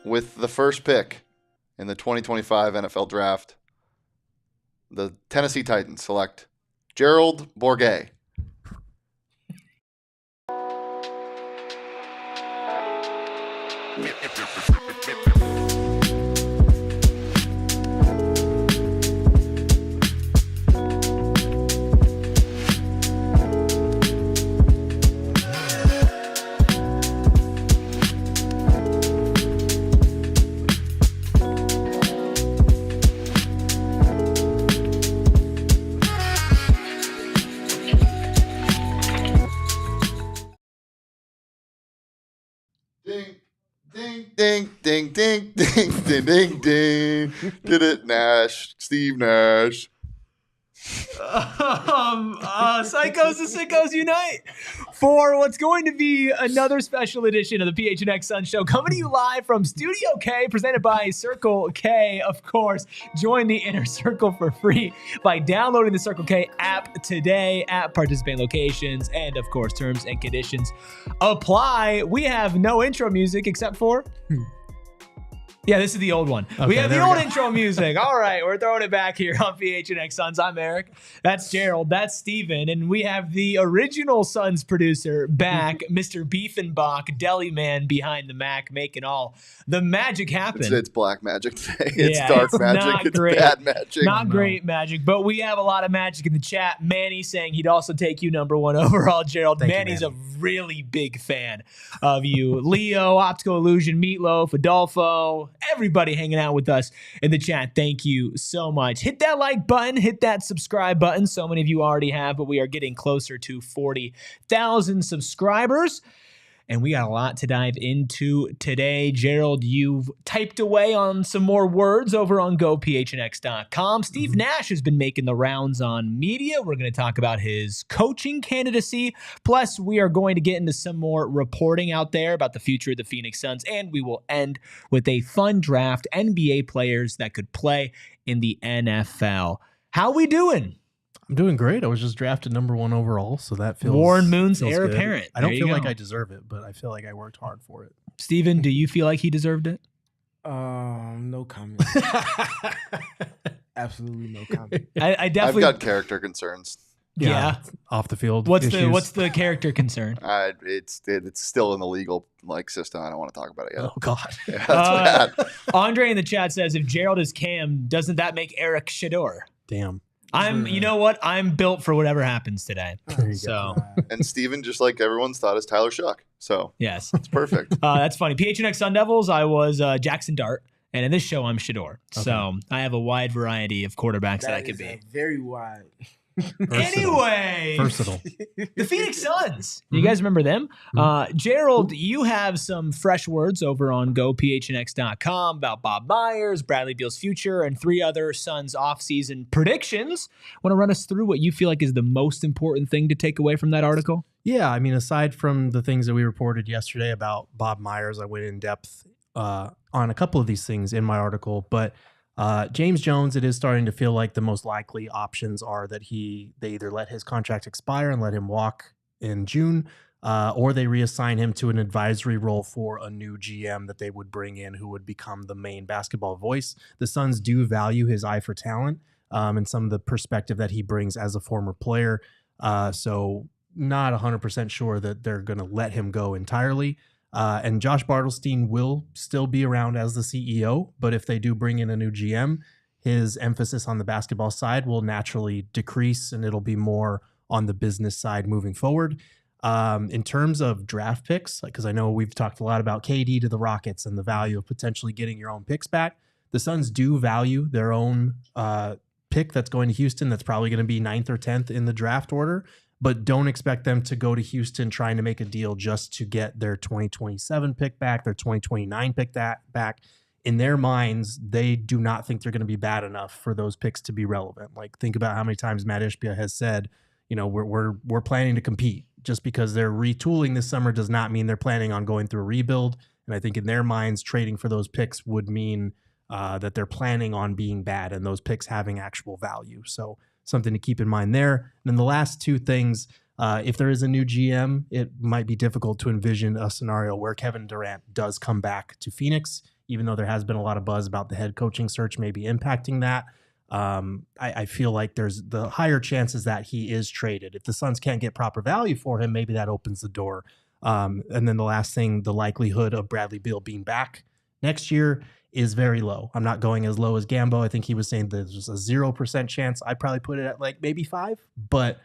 with the first pick in the 2025 NFL Draft, the Tennessee Titans select Gerald Bourguet. Ding, ding, ding, ding, ding, ding, ding. Did it, Nash. Steve Nash. Psychos and Sickos unite for what's going to be another special edition of the PHNX Sun Show, coming to you live from Studio K, presented by Circle K. Of course, join the inner circle for free by downloading the Circle K app today at participating locations, and of course, terms and conditions apply. We have no intro music except for... Yeah, this is the old one. Okay, we have the old intro music. All right, we're throwing it back here on PHNX Suns. I'm Erik. That's Gerald. That's Stephen. And we have the original Suns producer back, Mr. Beefenbach, deli man behind the Mac, making all the magic happen. It's black magic today. It's dark magic. It's bad magic. Not great magic, but we have a lot of magic in the chat. Manny saying he'd also take you number one overall, Gerald. Manny's a really big fan of you. Leo, Optical Illusion, Meatloaf, Adolfo, everybody hanging out with us in the chat. Thank you so much. Hit that like button, hit that subscribe button. So many of you already have, but we are getting closer to 40,000 subscribers. And we got a lot to dive into today. Gerald, you've typed away on some more words over on gophnx.com. Steve Nash has been making the rounds on media. We're going to talk about his coaching candidacy. Plus, we are going to get into some more reporting out there about the future of the Phoenix Suns. And we will end with a fun draft, NBA players that could play in the NFL. How we doing? I'm doing great. I was just drafted number one overall, so that feels Warren Moon's heir good. apparent. I don't feel like I deserve it, but I feel like I worked hard for it. Steven, do you feel like he deserved it? No comment. Absolutely no comment. I definitely. I've got character concerns. Yeah. Off the field. What's the character concern? It's still in the legal system. I don't want to talk about it yet. Oh God. Yeah, that's bad. Andre in the chat says, if Gerald is Cam, doesn't that make Erik Shador? Damn. You know what? I'm built for whatever happens today. So, and Steven, just like everyone's thought, is Tyler Shuck. So yes, it's perfect. That's funny. PHNX Sun Devils, I was Jackson Dart, and in this show, I'm Shador. Okay. So I have a wide variety of quarterbacks that I could be. Very wide. Anyway, versatile. The Phoenix Suns. You guys remember them? Gerald, you have some fresh words over on gophnx.com about Bob Myers, Bradley Beal's future, and 3 other Suns offseason predictions. Want to run us through what you feel like is the most important thing to take away from that article? Yeah, I mean, aside from the things that we reported yesterday about Bob Myers, I went in depth on a couple of these things in my article, but James Jones, it is starting to feel like the most likely options are that they either let his contract expire and let him walk in June, or they reassign him to an advisory role for a new GM that they would bring in who would become the main basketball voice. The Suns do value his eye for talent and some of the perspective that he brings as a former player. So not 100% sure that they're going to let him go entirely. And Josh Bartelstein will still be around as the CEO, but if they do bring in a new GM, his emphasis on the basketball side will naturally decrease, and it'll be more on the business side moving forward. In terms of draft picks, because I know we've talked a lot about KD to the Rockets and the value of potentially getting your own picks back. The Suns do value their own pick that's going to Houston. That's probably going to be 9th or 10th in the draft order. But don't expect them to go to Houston trying to make a deal just to get their 2027 pick back, their 2029 pick back. In their minds, they do not think they're going to be bad enough for those picks to be relevant. Like, think about how many times Matt Ishbia has said, you know, we're planning to compete. Just because they're retooling this summer does not mean they're planning on going through a rebuild. And I think in their minds, trading for those picks would mean that they're planning on being bad and those picks having actual value. So something to keep in mind there. And then the last 2 things, if there is a new GM, it might be difficult to envision a scenario where Kevin Durant does come back to Phoenix. even though there has been a lot of buzz about the head coaching search maybe impacting that. I feel like there's the higher chances that he is traded. If the Suns can't get proper value for him, maybe that opens the door. And then the last thing, the likelihood of Bradley Beal being back next year is very low. I'm not going as low as Gambo. I think he was saying there's a 0% chance. I'd probably put it at like maybe 5, but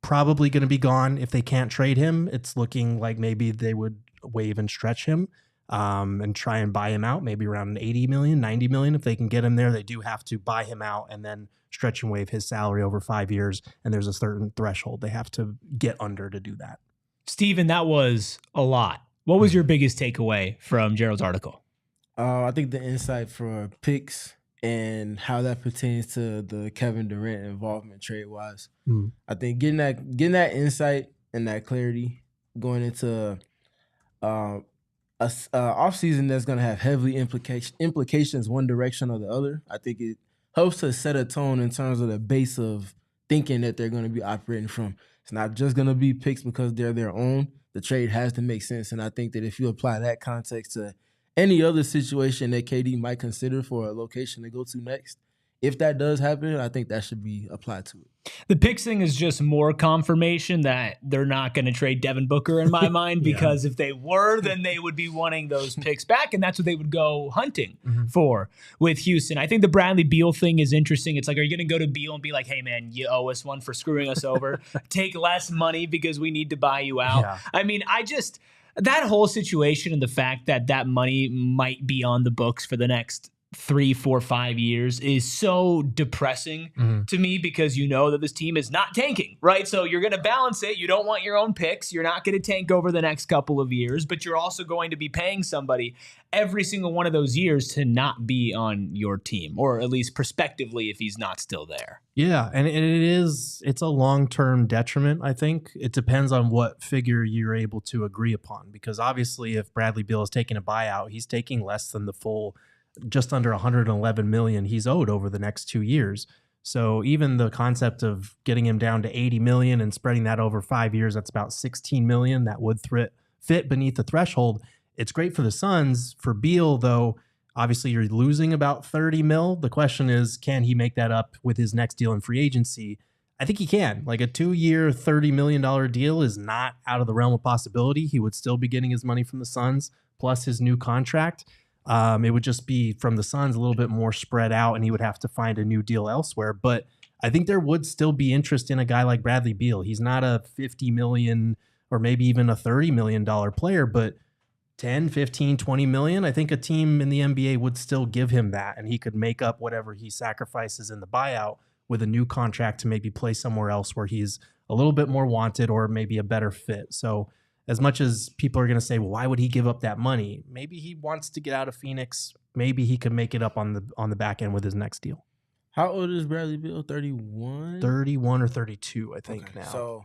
probably going to be gone if they can't trade him. It's looking like maybe they would waive and stretch him and try and buy him out, maybe around 80 million, 90 million. If they can get him there, they do have to buy him out and then stretch and waive his salary over 5 years. And there's a certain threshold they have to get under to do that. Stephen, that was a lot. What was your biggest takeaway from Gerald's article? I think the insight for picks and how that pertains to the Kevin Durant involvement trade-wise. I think getting that insight and that clarity going into a offseason that's going to have heavily implications one direction or the other, I think it helps to set a tone in terms of the base of thinking that they're going to be operating from. It's not just going to be picks because they're their own. The trade has to make sense, and I think that if you apply that context to any other situation that KD might consider for a location to go to next, if that does happen, I think that should be applied to it. The picks thing is just more confirmation that they're not going to trade Devin Booker in my mind, because if they were, then they would be wanting those picks back, and that's what they would go hunting for with Houston. I think the Bradley Beal thing is interesting. It's like, are you going to go to Beal and be like, hey, man, you owe us one for screwing us over? Take less money because we need to buy you out. Yeah. I mean, that whole situation and the fact that that money might be on the books for the next 3, 4, 5 years is so depressing to me, because you know that this team is not tanking, right? So you're going to balance it. You don't want your own picks. You're not going to tank over the next couple of years, but you're also going to be paying somebody every single one of those years to not be on your team, or at least prospectively if he's not still there. Yeah, and it's a long-term detriment, I think. It depends on what figure you're able to agree upon, because obviously if Bradley Beal is taking a buyout, he's taking less than the full just under 111 million he's owed over the next 2 years. So even the concept of getting him down to 80 million and spreading that over 5 years, that's about 16 million that would fit beneath the threshold. It's great for the Suns. For Beal, though, obviously you're losing about 30 mil. The question is, can he make that up with his next deal in free agency? I think he can. Like a 2-year, $30 million deal is not out of the realm of possibility. He would still be getting his money from the Suns plus his new contract. It would just be from the Suns a little bit more spread out, and he would have to find a new deal elsewhere. But I think there would still be interest in a guy like Bradley Beal. He's not a 50 million or maybe even a $30 million player, but 10, 15, 20 million, I think a team in the NBA would still give him that, and he could make up whatever he sacrifices in the buyout with a new contract to maybe play somewhere else where he's a little bit more wanted or maybe a better fit. So as much as people are going to say, well, why would he give up that money? Maybe he wants to get out of Phoenix. Maybe he could make it up on the back end with his next deal. How old is Bradley Beal? 31? 31 or 32, I think now. So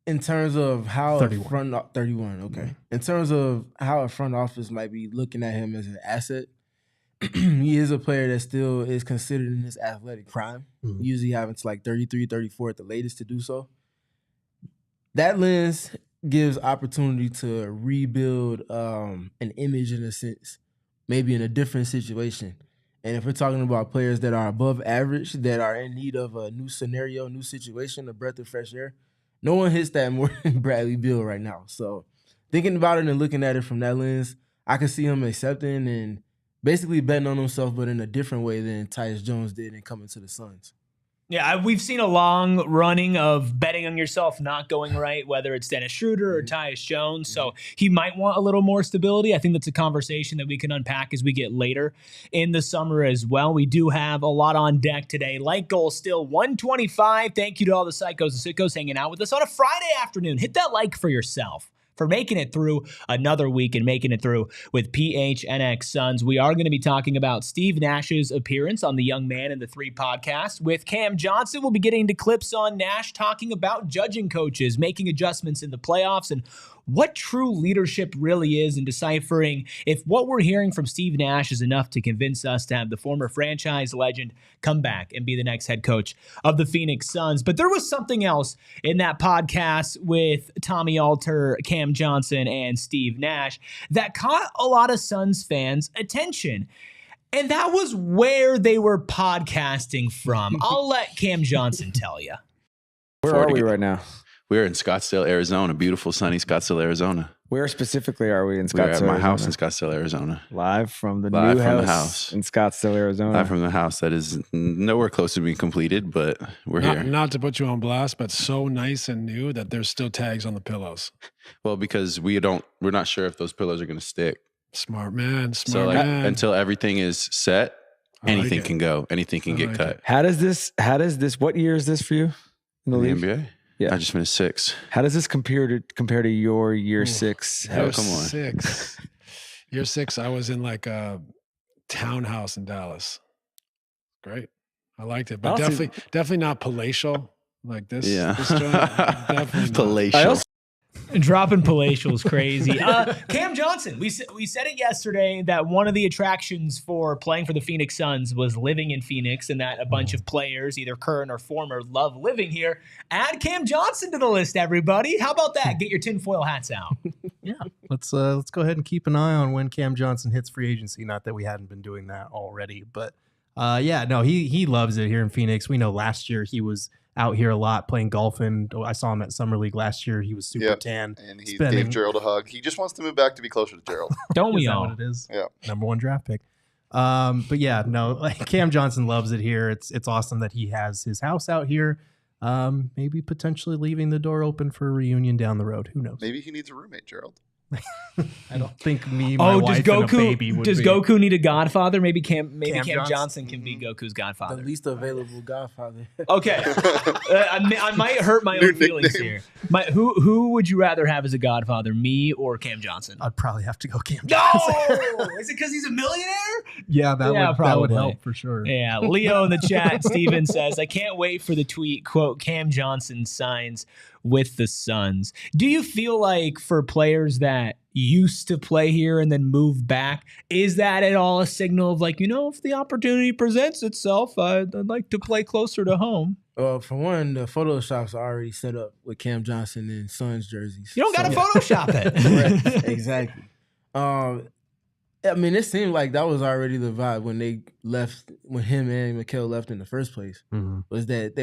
in terms of how 31, okay. In terms of how a front office might be looking at him as an asset, he is a player that still is considered in his athletic prime, usually having to like 33, 34 at the latest to do so. That lens gives opportunity to rebuild an image in a sense, maybe in a different situation. And if we're talking about players that are above average, that are in need of a new scenario, new situation, a breath of fresh air, no one hits that more than Bradley Beal right now. So thinking about it and looking at it from that lens, I can see him accepting and basically betting on himself, but in a different way than Tyus Jones did in coming to the Suns. Yeah, we've seen a long running of betting on yourself not going right, whether it's Dennis Schroeder or Tyus Jones. So he might want a little more stability. I think that's a conversation that we can unpack as we get later in the summer as well. We do have a lot on deck today. Like goal still 125. Thank you to all the psychos and sickos hanging out with us on a Friday afternoon. Hit that like for yourself for making it through another week and making it through with PHNX Suns. We are going to be talking about Steve Nash's appearance on the Young Man in the Three podcast. With Cam Johnson, we'll be getting into clips on Nash talking about judging coaches, making adjustments in the playoffs, and what true leadership really is, and deciphering if what we're hearing from Steve Nash is enough to convince us to have the former franchise legend come back and be the next head coach of the Phoenix Suns. But there was something else in that podcast with Tommy Alter, Cam Cam Johnson and Steve Nash that caught a lot of Suns fans' attention. And that was where they were podcasting from. I'll let Cam Johnson tell you. Where are we right now? We're in Scottsdale, Arizona. Beautiful, sunny Scottsdale, Arizona. Where specifically are we in Scottsdale, We're at my Arizona? house in Scottsdale, Arizona. Live from the Live new from the house house. in Scottsdale, Arizona. Live from the house that is nowhere close to being completed, but we're here. Not to put you on blast, but so nice and new that there's still tags on the pillows. Well, because we're not sure if those pillows are going to stick. Smart man. So until everything is set, anything can go. Anything can get cut. How does this, what year is this for you in the In the league? NBA? Yeah. I just finished 6. How does this compare to your year 6? Oh, Year come on. 6. Year 6, I was in like a townhouse in Dallas. Great. I liked it, but definitely not palatial like this. Yeah. This joint, definitely not. Palatial. Dropping palatial is crazy. Cam Johnson, we said it yesterday that one of the attractions for playing for the Phoenix Suns was living in Phoenix, and that a bunch of players, either current or former, love living here. Add Cam Johnson to the list, everybody. How about that? Get your tinfoil hats out. Yeah, let's go ahead and keep an eye on when Cam Johnson hits free agency. Not that we hadn't been doing that already, but he loves it here in Phoenix. We know last year he was out here a lot playing golf, and I saw him at Summer League last year. He was super tan. And he gave Gerald a hug. He just wants to move back to be closer to Gerald. Don't we Is that all? what it is? Yeah. Number 1 draft pick. But yeah, no, like Cam Johnson loves it here. It's awesome that he has his house out here. Maybe potentially leaving the door open for a reunion down the road. Who knows? Maybe he needs a roommate, Gerald. I don't think my wife does and a baby would be. Goku need a godfather? Maybe Cam Johnson? Johnson can be Goku's godfather. The least available godfather. Okay, I might hurt my own feelings here. Who would you rather have as a godfather, me or Cam Johnson? I'd probably have to go Cam No, Johnson. is it because he's a millionaire? Yeah, that would probably help for sure. Yeah, Leo in the chat, Steven says, I can't wait for the tweet, quote, Cam Johnson signs with the Suns. Do you feel like for players that used to play here and then move back, is that at all a signal of like, if the opportunity presents itself, I'd like to play closer to home? For one, the Photoshops are already set up with Cam Johnson and Suns jerseys. You don't got to Photoshop it. Right, exactly. I mean, it seemed like that was already the vibe when they left, when him and Mikal left in the first place, was that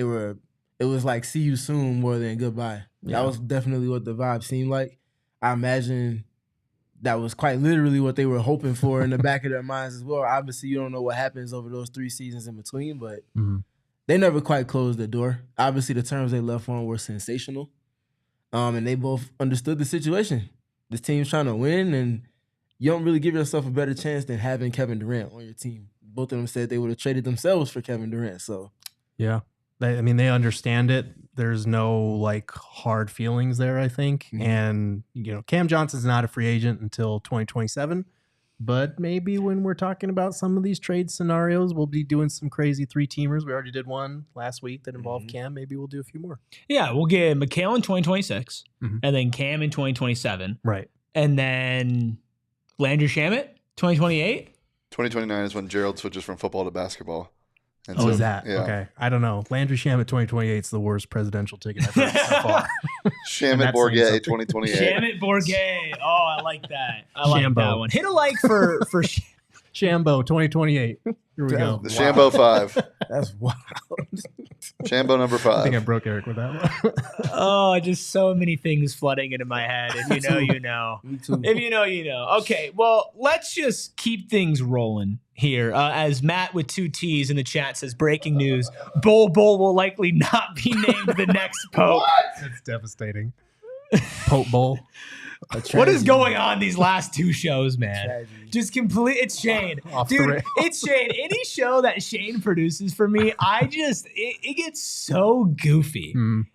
it was like, see you soon more than goodbye. Yeah. That was definitely what the vibe seemed like. I imagine that was quite literally what they were hoping for in the back of their minds as well. Obviously, you don't know what happens over those 3 seasons in between, but they never quite closed the door. Obviously, the terms they left on were sensational, and they both understood the situation. This team's trying to win, and you don't really give yourself a better chance than having Kevin Durant on your team. Both of them said they would have traded themselves for Kevin Durant. So, yeah. They understand it. There's no like hard feelings there, I think. And, Cam Johnson's not a free agent until 2027. But maybe when we're talking about some of these trade scenarios, we'll be doing some crazy 3-teamers. We already did one last week that involved Cam. Maybe we'll do a few more. Yeah, we'll get Mikal in 2026 and then Cam in 2027. Right. And then Landry Shamet, 2028. 2029 is when Gerald switches from football to basketball. And Is that? Yeah. Okay. I don't know. Landry Shamet 2028 is the worst presidential ticket I've heard so far. Shamet Bourguet 2028. Shamet Bourguet. Oh, I like that. I like Shambo. that one. Hit a like for Shambo 2028. Here we go. The Shambo 5. that's wild. Shambo number 5. I think I broke Eric with that one. Oh, just so many things flooding into my head. If you know, you know. Me too. If you know, you know. Okay, well, let's just keep things rolling here. As Matt with 2 T's in the chat says, breaking news, Bull will likely not be named the next Pope. That's devastating. Pope Bowl. What is going on these last 2 shows, man? Tragedy. Just complete. It's Shane. Dude, it's Shane. Any show that Shane produces for me, it gets so goofy.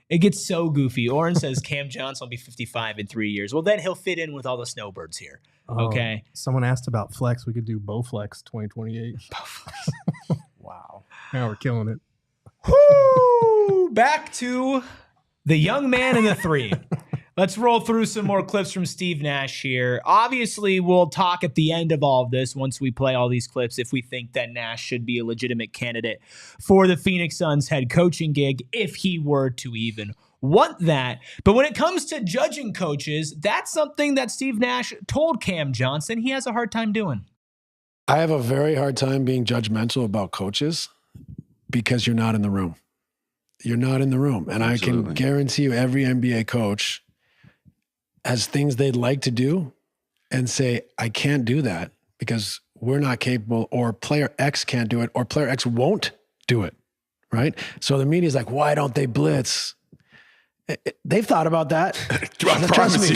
It gets so goofy. Oren says Cam Johnson will be 55 in 3 years. Well, then he'll fit in with all the snowbirds here. Okay. Someone asked about flex. We could do Bowflex 2028. Wow. Now we're killing it. Woo! Back to the young man in the 3. Let's roll through some more clips from Steve Nash here. Obviously, we'll talk at the end of all of this once we play all these clips if we think that Nash should be a legitimate candidate for the Phoenix Suns head coaching gig if he were to even want that. But when it comes to judging coaches, that's something that Steve Nash told Cam Johnson he has a hard time doing. I have a very hard time being judgmental about coaches because you're not in the room. You're not in the room. And Absolutely. I can guarantee you every NBA coach has things they'd like to do and say, I can't do that because we're not capable, or player X can't do it, or player X won't do it, right? So the media's like, why don't they blitz? They've thought about that. I promise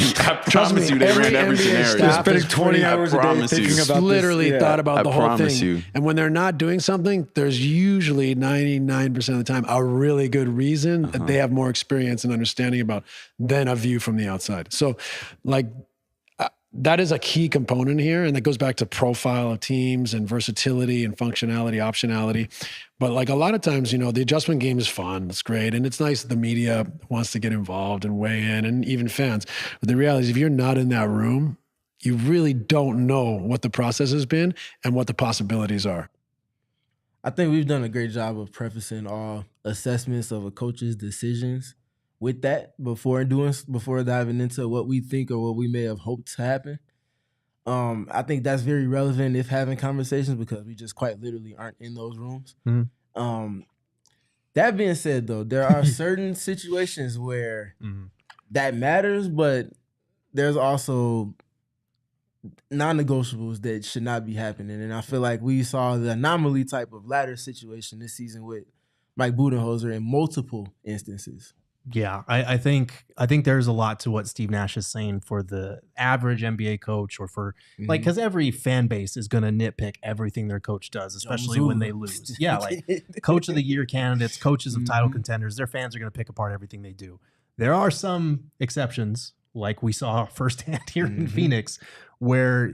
you, they ran every scenario. They're spending 20 hours a day thinking about literally this. Thought about the whole thing. You. And when they're not doing something, there's usually 99% of the time a really good reason that they have more experience and understanding about than a view from the outside. So, like, that is a key component here, and that goes back to profile of teams and versatility and functionality, optionality. But like a lot of times, the adjustment game is fun. It's great. And it's nice that the media wants to get involved and weigh in, and even fans. But the reality is, if you're not in that room, you really don't know what the process has been and what the possibilities are. I think we've done a great job of prefacing all assessments of a coach's decisions with that before diving into what we think or what we may have hoped to happen. I think that's very relevant if having conversations, because we just quite literally aren't in those rooms. Mm-hmm. That being said, though, there are certain situations where that matters, but there's also non-negotiables that should not be happening. And I feel like we saw the anomaly type of ladder situation this season with Mike Budenholzer in multiple instances. Yeah, I think there's a lot to what Steve Nash is saying for the average NBA coach, or for like, because every fan base is going to nitpick everything their coach does, especially when they lose. Yeah, like coach of the year candidates, coaches of title contenders, their fans are going to pick apart everything they do. There are some exceptions, like we saw firsthand here in Phoenix, where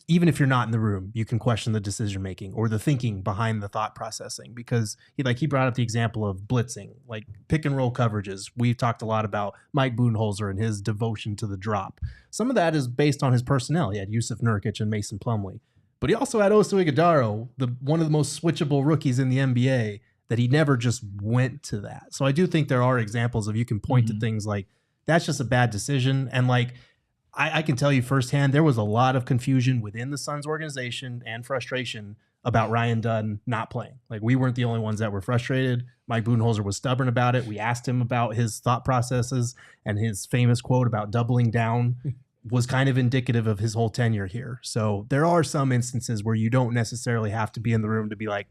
even if you're not in the room, you can question the decision making or the thinking behind the thought processing, because he brought up the example of blitzing, like pick and roll coverages. We've talked a lot about Mike Budenholzer and his devotion to the drop. Some of that is based on his personnel. He had Yusuf Nurkic and Mason Plumlee, but he also had Oso Ighodaro, one of the most switchable rookies in the NBA, that he never just went to that. So I do think there are examples of, you can point to things like that's just a bad decision. And like, I can tell you firsthand, there was a lot of confusion within the Suns organization and frustration about Ryan Dunn not playing. Like, we weren't the only ones that were frustrated. Mike Budenholzer was stubborn about it. We asked him about his thought processes, and his famous quote about doubling down was kind of indicative of his whole tenure here. So there are some instances where you don't necessarily have to be in the room to be like,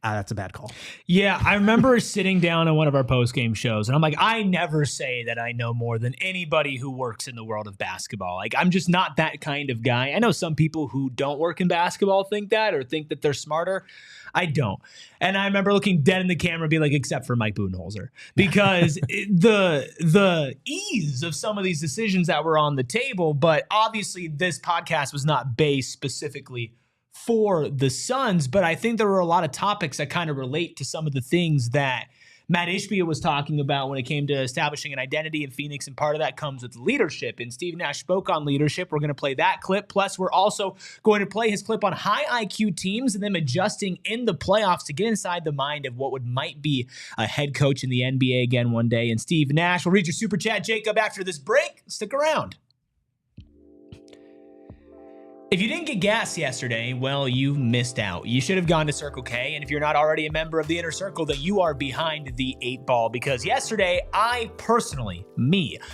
that's a bad call. Yeah, I remember sitting down on one of our post-game shows, and I'm like, I never say that I know more than anybody who works in the world of basketball. Like, I'm just not that kind of guy. I know some people who don't work in basketball think that, or think that they're smarter. I don't. And I remember looking dead in the camera and be like, except for Mike Budenholzer, because the ease of some of these decisions that were on the table. But obviously this podcast was not based specifically for the Suns, but I think there were a lot of topics that kind of relate to some of the things that Matt Ishbia was talking about when it came to establishing an identity in Phoenix, and part of that comes with leadership. And Steve Nash spoke on leadership. We're going to play that clip. Plus, we're also going to play his clip on high IQ teams and them adjusting in the playoffs to get inside the mind of what might be a head coach in the NBA again one day. And Steve Nash will read your super chat, Jacob, after this break. Stick around. If you didn't get gas yesterday, well, you missed out. You should have gone to Circle K, and if you're not already a member of the Inner Circle, then you are behind the 8 ball, because yesterday, I personally,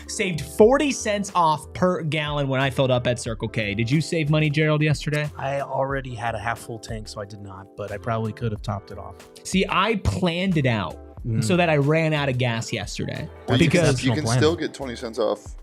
saved 40 cents off per gallon when I filled up at Circle K. Did you save money, Gerald, yesterday? I already had a half full tank, so I did not, but I probably could have topped it off. See, I planned it out so that I ran out of gas yesterday. Well, because you can still get 20 cents off.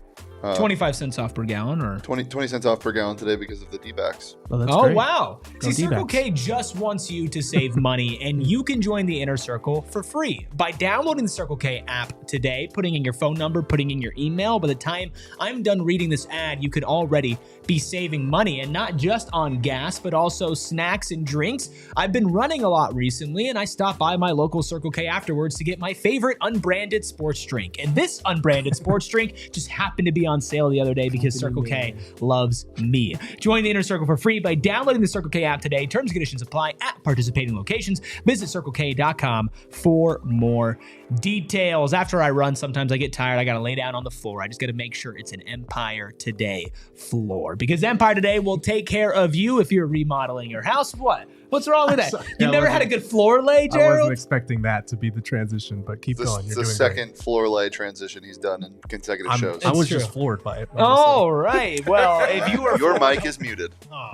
25 cents off per gallon, or 20 cents off per gallon today because of the D-backs. Oh, great. Wow. See, Circle K just wants you to save money, and you can join the Inner Circle for free by downloading the Circle K app today, putting in your phone number, putting in your email. By the time I'm done reading this ad, you could already be saving money, and not just on gas, but also snacks and drinks. I've been running a lot recently, and I stopped by my local Circle K afterwards to get my favorite unbranded sports drink. And this unbranded sports drink just happened to be on sale the other day because Circle K loves me. Join the Inner Circle for free by downloading the Circle K app today. Terms and conditions apply at participating locations. Visit CircleK.com for more details. After I run, sometimes I get tired. I got to lay down on the floor. I just got to make sure it's an Empire Today floor because Empire Today will take care of you if you're remodeling your house. What's wrong with that? You've never had a good floor lay, Gerald? I wasn't expecting that to be the transition, but keep going. It's the second floor lay transition he's done in consecutive shows. I was just floored by it. All right. Well, if you were your mic is muted. Oh.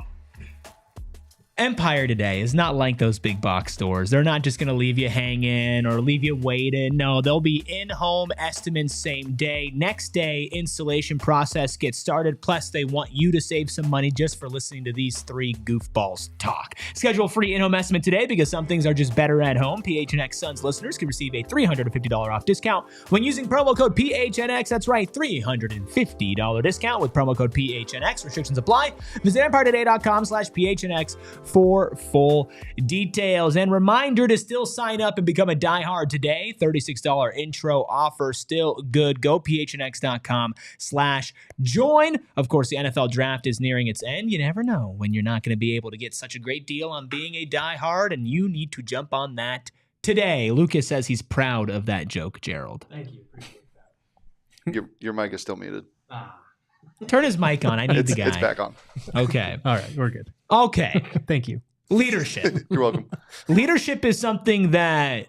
Empire Today is not like those big box stores. They're not just going to leave you hanging or leave you waiting. No, they'll be in-home estimates same day. Next day, installation process gets started. Plus, they want you to save some money just for listening to these three goofballs talk. Schedule a free in-home estimate today because some things are just better at home. PHNX Suns listeners can receive a $350 off discount when using promo code PHNX. That's right, $350 discount with promo code PHNX. Restrictions apply. Visit EmpireToday.com/PHNX for full details. And reminder to still sign up and become a diehard today. $36 intro offer still good. Go phnx.com/join. Of course, the NFL draft is nearing its end. You never know when you're not going to be able to get such a great deal on being a diehard, and you need to jump on that today. Lucas says he's proud of that joke, Gerald. Thank you. Appreciate that. Your mic is still muted. Turn his mic on. I need the guy. It's back on. Okay. All right, we're good. Okay. Thank you. Leadership. You're welcome. Leadership is something that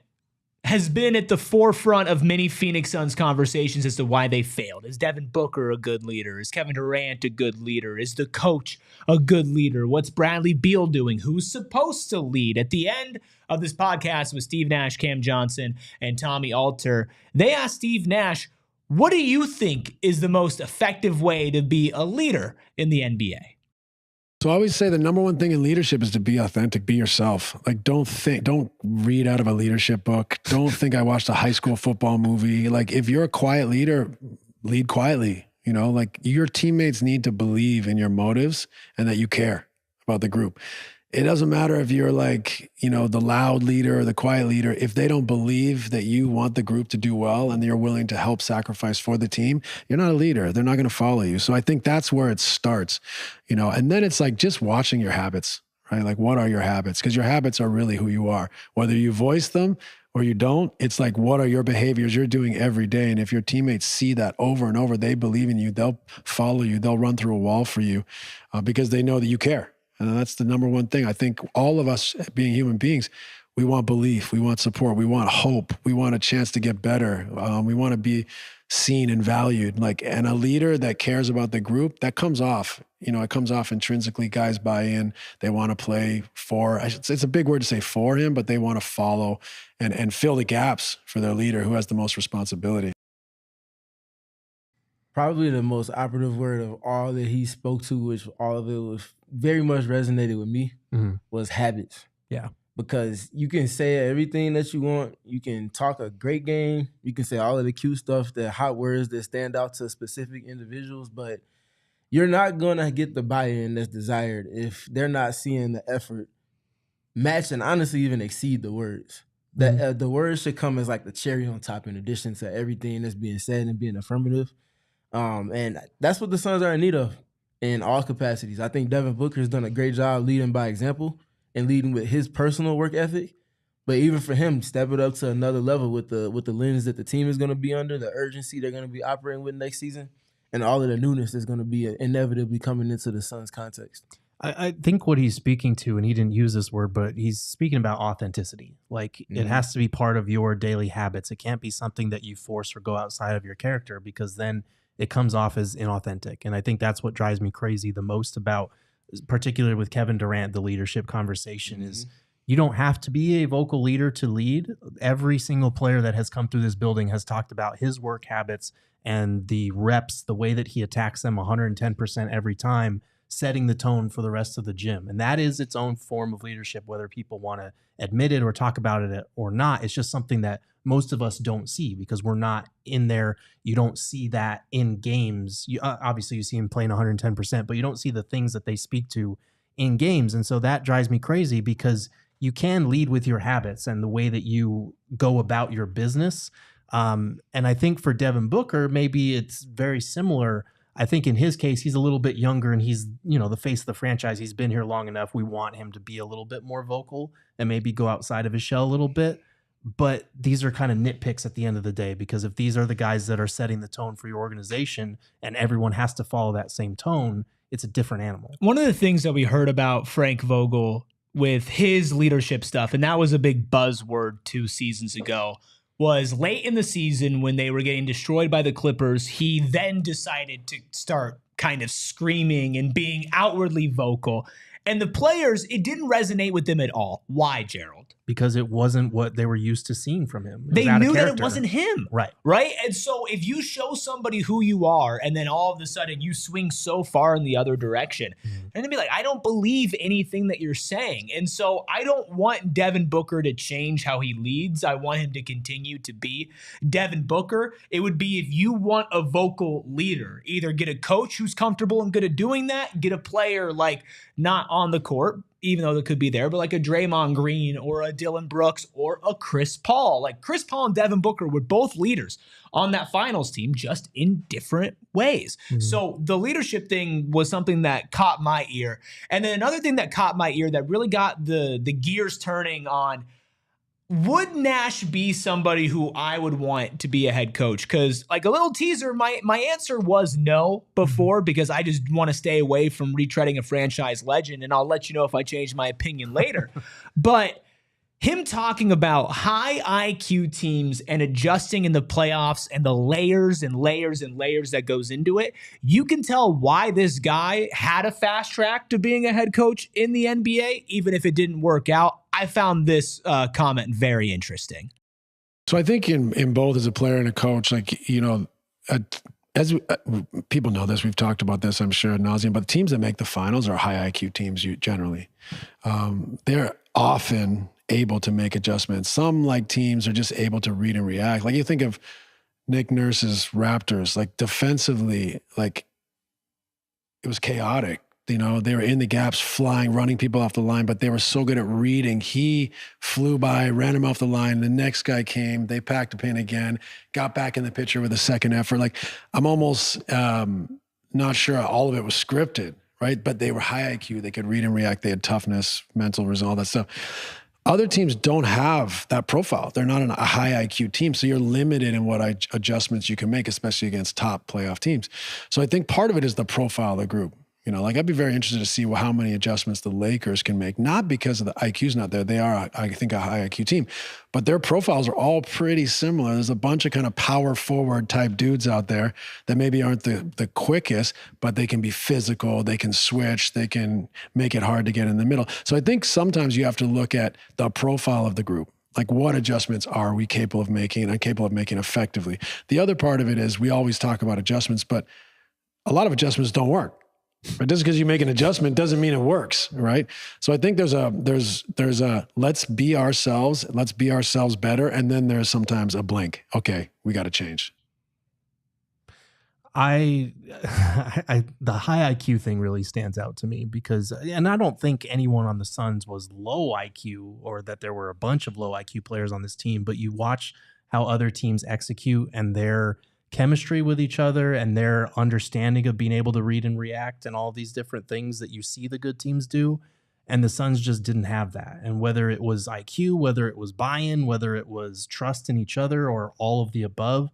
has been at the forefront of many Phoenix Suns conversations as to why they failed. Is Devin Booker a good leader? Is Kevin Durant a good leader? Is the coach a good leader? What's Bradley Beal doing? Who's supposed to lead? At the end of this podcast with Steve Nash, Cam Johnson, and Tommy Alter, they asked Steve Nash, what do you think is the most effective way to be a leader in the NBA? So I always say the number one thing in leadership is to be authentic, be yourself. Like don't read out of a leadership book. Don't think I watched a high school football movie. Like if you're a quiet leader, lead quietly. You know, like your teammates need to believe in your motives and that you care about the group. It doesn't matter if you're like, you know, the loud leader or the quiet leader. If they don't believe that you want the group to do well and you're willing to help sacrifice for the team, you're not a leader. They're not going to follow you. So I think that's where it starts, you know, and then it's like just watching your habits, right? Like what are your habits? Because your habits are really who you are. Whether you voice them or you don't, it's like, what are your behaviors you're doing every day? And if your teammates see that over and over, they believe in you, they'll follow you, they'll run through a wall for you because they know that you care. And that's the number one thing. I think all of us being human beings, we want belief, we want support, we want hope, we want a chance to get better. We want to be seen and valued. And a leader that cares about the group, that comes off, you know, it comes off intrinsically. Guys buy in, they want to play for, it's a big word to say for him, but they want to follow and fill the gaps for their leader who has the most responsibility. Probably the most operative word of all that he spoke to, which all of it was very much resonated with me, was habits. Yeah. Because you can say everything that you want. You can talk a great game. You can say all of the cute stuff, the hot words that stand out to specific individuals, but you're not going to get the buy-in that's desired if they're not seeing the effort match and honestly even exceed the words. The words should come as like the cherry on top in addition to everything that's being said and being affirmative. And that's what the Suns are in need of in all capacities. I think Devin Booker has done a great job leading by example and leading with his personal work ethic. But even for him, step it up to another level with the lens that the team is going to be under, the urgency they're going to be operating with next season, and all of the newness that's going to be inevitably coming into the Suns context. I think what he's speaking to, and he didn't use this word, but he's speaking about authenticity. Like it has to be part of your daily habits. It can't be something that you force or go outside of your character because then it comes off as inauthentic. And I think that's what drives me crazy the most about, particularly with Kevin Durant, the leadership conversation is you don't have to be a vocal leader to lead. Every single player that has come through this building has talked about his work habits and the reps, the way that he attacks them 110% every time, setting the tone for the rest of the gym. And that is its own form of leadership, whether people want to admit it or talk about it or not. It's just something that most of us don't see because we're not in there. You don't see that in games. Obviously, you see him playing 110%, but you don't see the things that they speak to in games. And so that drives me crazy because you can lead with your habits and the way that you go about your business. And I think for Devin Booker, maybe it's very similar. I think in his case, he's a little bit younger and he's, the face of the franchise. He's been here long enough. We want him to be a little bit more vocal and maybe go outside of his shell a little bit. But these are kind of nitpicks at the end of the day, because if these are the guys that are setting the tone for your organization and everyone has to follow that same tone, it's a different animal. One of the things that we heard about Frank Vogel with his leadership stuff, and that was a big buzzword 2 seasons ago, was late in the season when they were getting destroyed by the Clippers, he then decided to start kind of screaming and being outwardly vocal. And the players, it didn't resonate with them at all. Why, Gerald? Because it wasn't what they were used to seeing from him. They knew that it wasn't him. Right. Right? And so if you show somebody who you are and then all of a sudden you swing so far in the other direction, and they'd be like, I don't believe anything that you're saying. And so I don't want Devin Booker to change how he leads. I want him to continue to be Devin Booker. It would be, if you want a vocal leader, either get a coach who's comfortable and good at doing that, get a player like not on the court, even though they could be there, but like a Draymond Green or a Dylan Brooks or a Chris Paul. Like Chris Paul and Devin Booker were both leaders on that finals team, just in different ways. So the leadership thing was something that caught my ear. And then another thing that caught my ear that really got the gears turning on, would Nash be somebody who I would want to be a head coach? Because like a little teaser, my answer was no before, because I just want to stay away from retreading a franchise legend, and I'll let you know if I change my opinion later. But him talking about high IQ teams and adjusting in the playoffs and the layers and layers and layers that goes into it, you can tell why this guy had a fast track to being a head coach in the NBA, even if it didn't work out. I found this comment very interesting. So I think in both as a player and a coach, like, as people know this, we've talked about this, I'm sure, ad nauseum, but the teams that make the finals are high IQ teams generally. They're often able to make adjustments. Some like teams are just able to read and react. Like you think of Nick Nurse's Raptors, like defensively, like it was chaotic. They were in the gaps, flying, running people off the line, but they were so good at reading. He flew by, ran him off the line. The next guy came, they packed a pin again, got back in the picture with a second effort. Like I'm almost not sure all of it was scripted, right? But they were high IQ. They could read and react. They had toughness, mental resolve, all that stuff. Other teams don't have that profile. They're not a high IQ team. So you're limited in what adjustments you can make, especially against top playoff teams. So I think part of it is the profile of the group. Like I'd be very interested to see how many adjustments the Lakers can make, not because of the IQ's not there. They are, I think, a high IQ team, but their profiles are all pretty similar. There's a bunch of kind of power forward type dudes out there that maybe aren't the quickest, but they can be physical. They can switch. They can make it hard to get in the middle. So I think sometimes you have to look at the profile of the group. Like what adjustments are we capable of making and capable of making effectively? The other part of it is we always talk about adjustments, but a lot of adjustments don't work. But just because you make an adjustment doesn't mean it works, right? So I think there's a let's be ourselves better, and then there's sometimes a blink. Okay, we got to change. The high IQ thing really stands out to me because, and I don't think anyone on the Suns was low IQ or that there were a bunch of low IQ players on this team, but you watch how other teams execute and their chemistry with each other and their understanding of being able to read and react and all these different things that you see the good teams do. And the Suns just didn't have that. And whether it was IQ, whether it was buy-in, whether it was trust in each other or all of the above,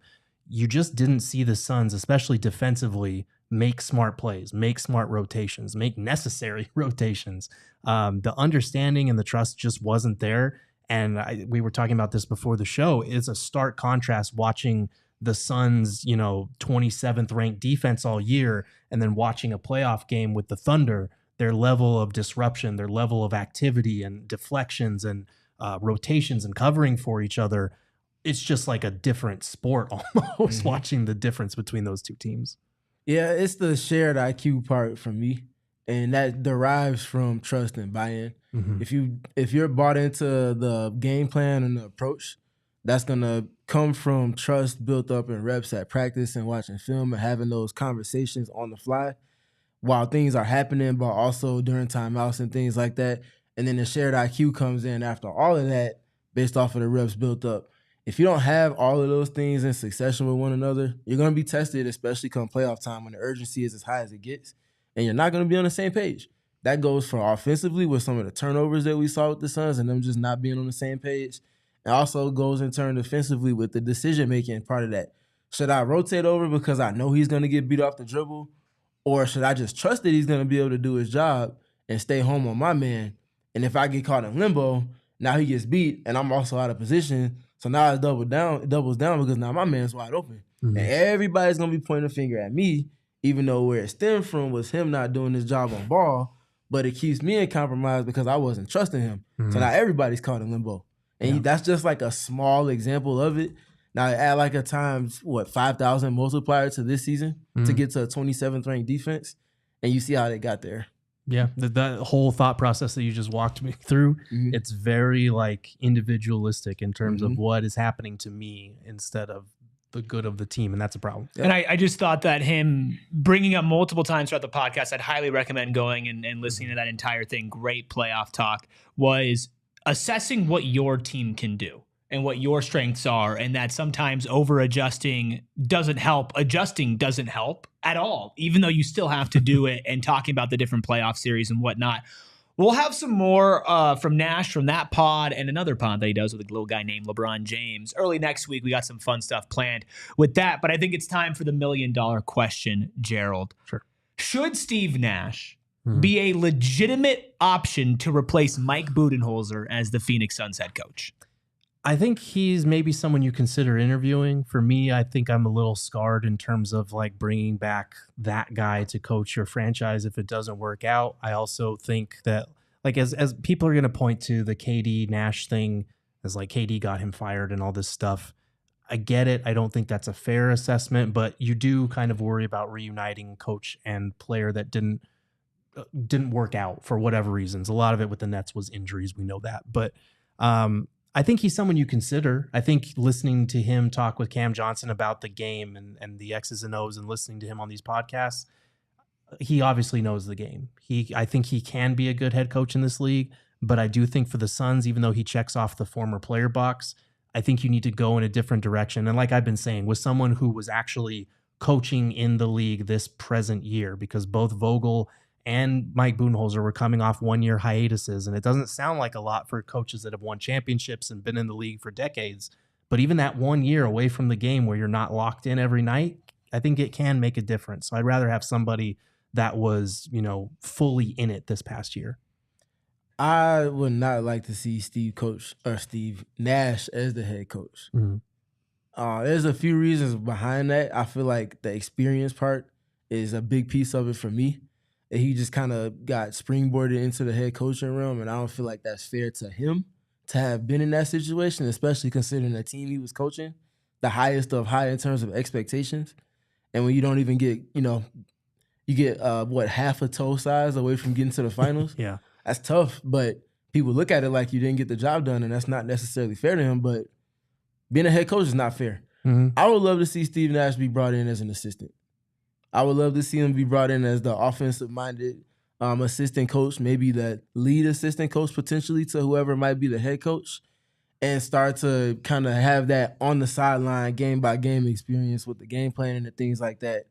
you just didn't see the Suns, especially defensively, make smart plays, make smart rotations, make necessary rotations. The understanding and the trust just wasn't there. And we were talking about this before the show. It's a stark contrast watching the Suns, 27th ranked defense all year, and then watching a playoff game with the Thunder, their level of disruption, their level of activity and deflections and rotations and covering for each other. It's just like a different sport almost watching the difference between those two teams. Yeah, it's the shared IQ part for me. And that derives from trust and buy-in. If you're bought into the game plan and the approach, that's gonna come from trust built up in reps at practice and watching film and having those conversations on the fly while things are happening, but also during timeouts and things like that. And then the shared IQ comes in after all of that based off of the reps built up. If you don't have all of those things in succession with one another, you're going to be tested, especially come playoff time when the urgency is as high as it gets, and you're not going to be on the same page. That goes for offensively with some of the turnovers that we saw with the Suns and them just not being on the same page. It also goes in turn defensively with the decision-making part of that. Should I rotate over because I know he's going to get beat off the dribble, or should I just trust that he's going to be able to do his job and stay home on my man? And if I get caught in limbo, now he gets beat and I'm also out of position. So now it doubles down because now my man's wide open. Mm-hmm. And everybody's going to be pointing a finger at me, even though where it stemmed from was him not doing his job on ball, but it keeps me in compromise because I wasn't trusting him. Mm-hmm. So now everybody's caught in limbo. And that's just like a small example of it. Now add like a times, 5,000 multiplier to this season to get to a 27th ranked defense, and you see how they got there. Yeah, that whole thought process that you just walked me through, it's very like individualistic in terms of what is happening to me instead of the good of the team, and that's a problem. Yeah. And I just thought that him bringing up multiple times throughout the podcast, I'd highly recommend going and listening to that entire thing. Great playoff talk. Was assessing what your team can do and what your strengths are, and that sometimes over-adjusting doesn't help. Adjusting doesn't help at all, even though you still have to do it, and talking about the different playoff series and whatnot. We'll have some more from Nash from that pod and another pod that he does with a little guy named LeBron James. Early next week, we got some fun stuff planned with that, but I think it's time for the $1 million question, Gerald. Sure. Should Steve Nash be a legitimate option to replace Mike Budenholzer as the Phoenix Suns head coach? I think he's maybe someone you consider interviewing. For me, I think I'm a little scarred in terms of like bringing back that guy to coach your franchise if it doesn't work out. I also think that like as people are going to point to the KD Nash thing as like KD got him fired and all this stuff. I get it. I don't think that's a fair assessment, but you do kind of worry about reuniting coach and player that didn't work out for whatever reasons. A lot of it with the Nets was injuries. We know that, but I think he's someone you consider. I think listening to him talk with Cam Johnson about the game and the X's and O's and listening to him on these podcasts, he obviously knows the game. I think he can be a good head coach in this league, but I do think for the Suns, even though he checks off the former player box, I think you need to go in a different direction. And like I've been saying, with someone who was actually coaching in the league this present year, because both Vogel and Mike Budenholzer were coming off 1-year hiatuses, and it doesn't sound like a lot for coaches that have won championships and been in the league for decades. But even that 1 year away from the game where you're not locked in every night, I think it can make a difference. So I'd rather have somebody that was, fully in it this past year. I would not like to see Steve Nash as the head coach. There's a few reasons behind that. I feel like the experience part is a big piece of it for me. He just kind of got springboarded into the head coaching realm, and I don't feel like that's fair to him to have been in that situation, especially considering the team he was coaching, the highest of high in terms of expectations. And when you don't even get, you get, half a toe size away from getting to the finals? Yeah. That's tough, but people look at it like you didn't get the job done, and that's not necessarily fair to him, but being a head coach is not fair. I would love to see Steve Nash be brought in as an assistant. I would love to see him be brought in as the offensive-minded assistant coach, maybe the lead assistant coach potentially to whoever might be the head coach, and start to kind of have that on the sideline, game-by-game experience with the game planning and things like that,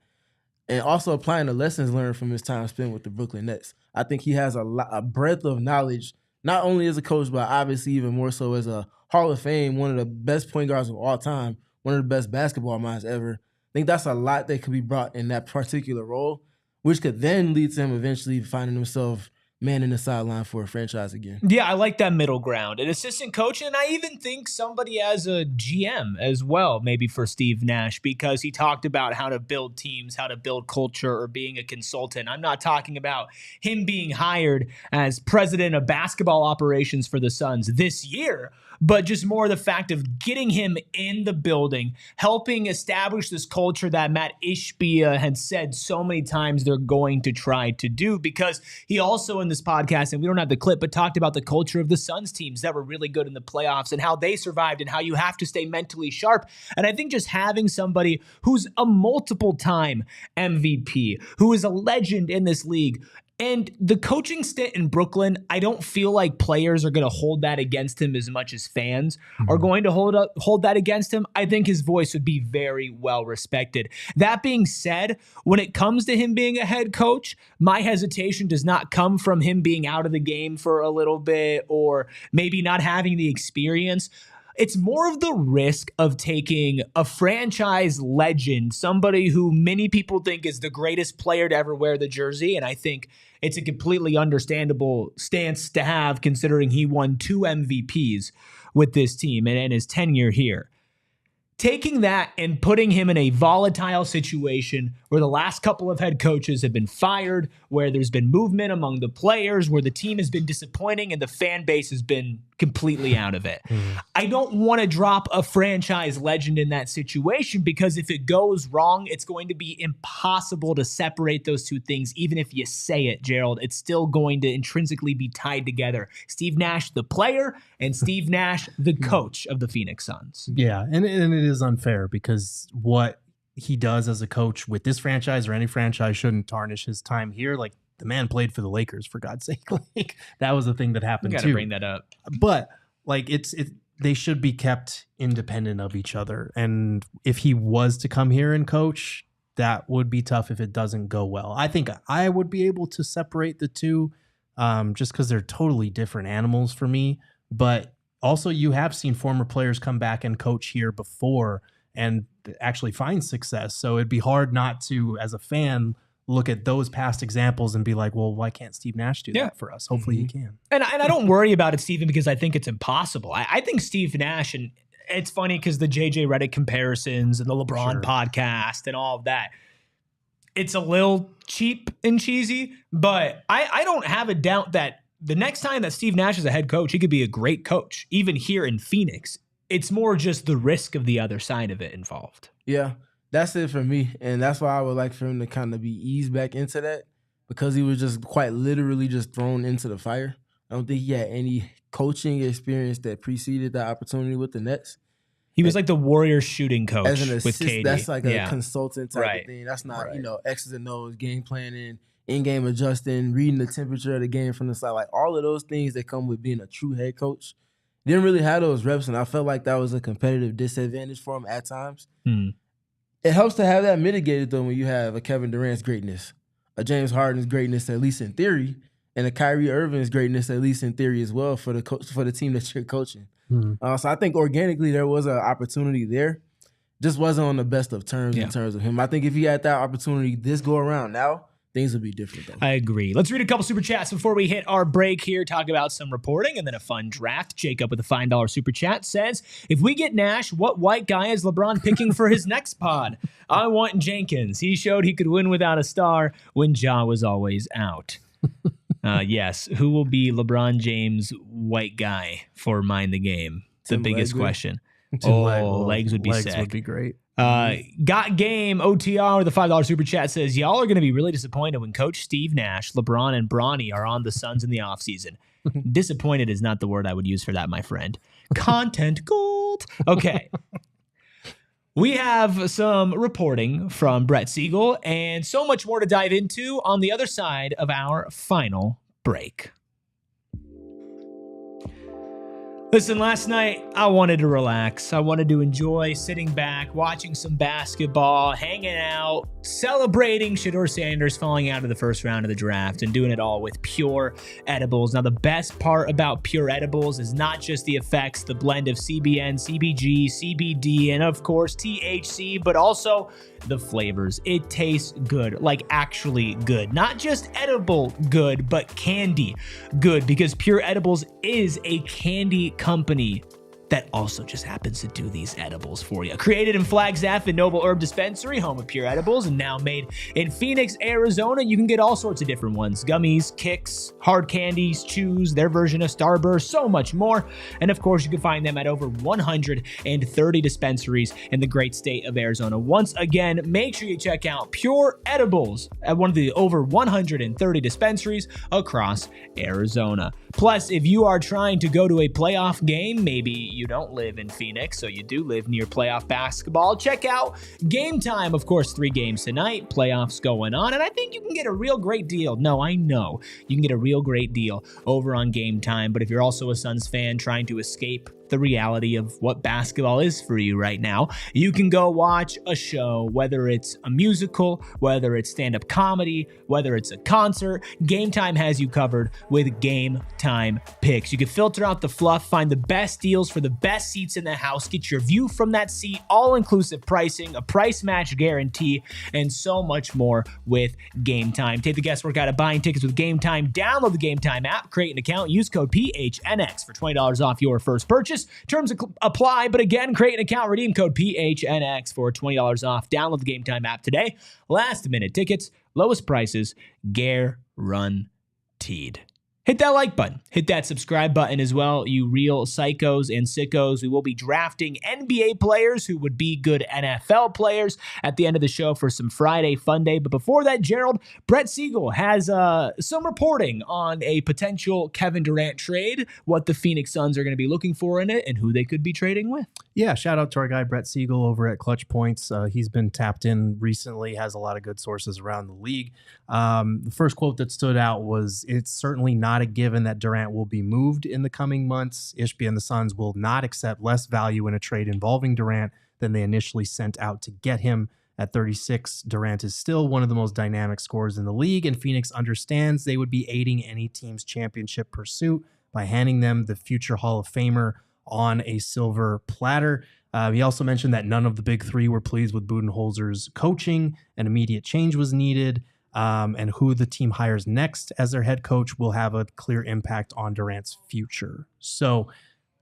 and also applying the lessons learned from his time spent with the Brooklyn Nets. I think he has a breadth of knowledge, not only as a coach, but obviously even more so as a Hall of Fame, one of the best point guards of all time, one of the best basketball minds ever. I think that's a lot that could be brought in that particular role, which could then lead to him eventually finding himself manning the sideline for a franchise again. Yeah, I like that middle ground. An assistant coach, and I even think somebody as a GM as well, maybe for Steve Nash, because he talked about how to build teams, how to build culture, or being a consultant. I'm not talking about him being hired as president of basketball operations for the Suns this year, but just more the fact of getting him in the building, helping establish this culture that Matt Ishbia had said so many times they're going to try to do, because he also in this podcast, and we don't have the clip, but talked about the culture of the Suns teams that were really good in the playoffs and how they survived and how you have to stay mentally sharp. And I think just having somebody who's a multiple-time MVP, who is a legend in this league, And the coaching stint in Brooklyn, I don't feel like players are going to hold that against him as much as fans are going to hold that against him. I think his voice would be very well respected. That being said, when it comes to him being a head coach, my hesitation does not come from him being out of the game for a little bit or maybe not having the experience. It's more of the risk of taking a franchise legend, somebody who many people think is the greatest player to ever wear the jersey, and I think it's a completely understandable stance to have considering he won 2 MVPs with this team and his tenure here. Taking that and putting him in a volatile situation where the last couple of head coaches have been fired, where there's been movement among the players, where the team has been disappointing and the fan base has been completely out of it. I don't want to drop a franchise legend in that situation because if it goes wrong, it's going to be impossible to separate those two things. Even if you say it, Gerald, it's still going to intrinsically be tied together. Steve Nash, the player, and Steve Nash, the coach of the Phoenix Suns. Yeah, and it is unfair because what he does as a coach with this franchise or any franchise shouldn't tarnish his time here. Like, the man played for the Lakers, for God's sake. Like, that was the thing that happened too. Got to bring that up. But like, they should be kept independent of each other. And if he was to come here and coach, that would be tough if it doesn't go well. I think I would be able to separate the two, just because they're totally different animals for me. But also, you have seen former players come back and coach here before and actually find success. So it'd be hard not to, as a fan, look at those past examples and be like, well, why can't Steve Nash do that for us? Hopefully he can. And I don't worry about it, Stephen, because I think it's impossible. I think Steve Nash, and it's funny because the JJ Redick comparisons and the LeBron podcast and all of that, it's a little cheap and cheesy, but I don't have a doubt that the next time that Steve Nash is a head coach, he could be a great coach, even here in Phoenix. It's more just the risk of the other side of it involved. Yeah. That's it for me, and that's why I would like for him to kind of be eased back into that because he was just quite literally just thrown into the fire. I don't think he had any coaching experience that preceded that opportunity with the Nets. He was like the Warriors shooting coach as an assist, with KD. That's like a consultant type of thing. That's not, X's and O's, game planning, in-game adjusting, reading the temperature of the game from the side. Like all of those things that come with being a true head coach. Didn't really have those reps, and I felt like that was a competitive disadvantage for him at times. It helps to have that mitigated, though, when you have a Kevin Durant's greatness, a James Harden's greatness, at least in theory, and a Kyrie Irving's greatness, at least in theory as well, for the team that you're coaching. So I think organically there was an opportunity there. Just wasn't on the best of terms in terms of him. I think if he had that opportunity this go around now, things would be different, though. I agree. Let's read a couple super chats before we hit our break here, talk about some reporting and then a fun draft. Jacob with a $5 super chat says, if we get Nash, what white guy is LeBron picking for his next pod? I want Jenkins. He showed he could win without a star when Ja was always out. Yes. Who will be LeBron James' white guy for Mind the Game? The biggest question. Legs would be sick. Legs would be great. Got Game OTR with a $5 super chat says, y'all are going to be really disappointed when Coach Steve Nash, LeBron, and Bronny are on the Suns in the offseason. Disappointed is not the word I would use for that, my friend. Content gold. Okay. We have some reporting from Brett Siegel and so much more to dive into on the other side of our final break. Listen, last night I wanted to relax. I wanted to enjoy sitting back, watching some basketball, hanging out, celebrating Shedeur Sanders falling out of the first round of the draft, and doing it all with Pure Edibles. Now, the best part about Pure Edibles is not just the effects, the blend of CBN, CBG, CBD, and of course THC, but also the flavors. It tastes good, like actually good. Not just edible good, but candy good, because Pure Edibles is a candy company that also just happens to do these edibles for you. Created in Flagstaff and Noble Herb Dispensary, home of Pure Edibles, and now made in Phoenix, Arizona. You can get all sorts of different ones. Gummies, kicks, hard candies, chews, their version of Starburst, so much more. And of course, you can find them at over 130 dispensaries in the great state of Arizona. Once again, make sure you check out Pure Edibles at one of the over 130 dispensaries across Arizona. Plus, if you are trying to go to a playoff game, maybe you don't live in Phoenix, so you do live near playoff basketball, check out Game Time. Of course, 3 games tonight, playoffs going on, and I think you can get a real great deal. No, I know you can get a real great deal over on Game Time, but if you're also a Suns fan trying to escape the reality of what basketball is for you right now, you can go watch a show, whether it's a musical, whether it's stand-up comedy, whether it's a concert. Game Time has you covered with Game Time picks. You can filter out the fluff, find the best deals for the best seats in the house, get your view from that seat, all-inclusive pricing, a price match guarantee, and so much more with Game Time. Take the guesswork out of buying tickets with Game Time. Download the Game Time app, create an account, use code PHNX for $20 off your first purchase. Terms apply, but again, create an account, redeem code PHNX for $20 off. Download the Game Time app today. Last minute tickets, lowest prices, guaranteed. Hit that like button. Hit that subscribe button as well, you real psychos and sickos. We will be drafting NBA players who would be good NFL players at the end of the show for some Friday Fun Day. But before that, Gerald, Brett Siegel has some reporting on a potential Kevin Durant trade, what the Phoenix Suns are going to be looking for in it, and who they could be trading with. Yeah, shout out to our guy Brett Siegel over at Clutch Points. He's been tapped in recently, has a lot of good sources around the league. The first quote that stood out was, "It's certainly not a given that Durant will be moved in the coming months. Ishbia and the Suns will not accept less value in a trade involving Durant than they initially sent out to get him." At 36, Durant is still one of the most dynamic scorers in the league, and Phoenix understands they would be aiding any team's championship pursuit by handing them the future Hall of Famer on a silver platter. He also mentioned that none of the big three were pleased with Budenholzer's coaching, and immediate change was needed. And who the team hires next as their head coach will have a clear impact on Durant's future. So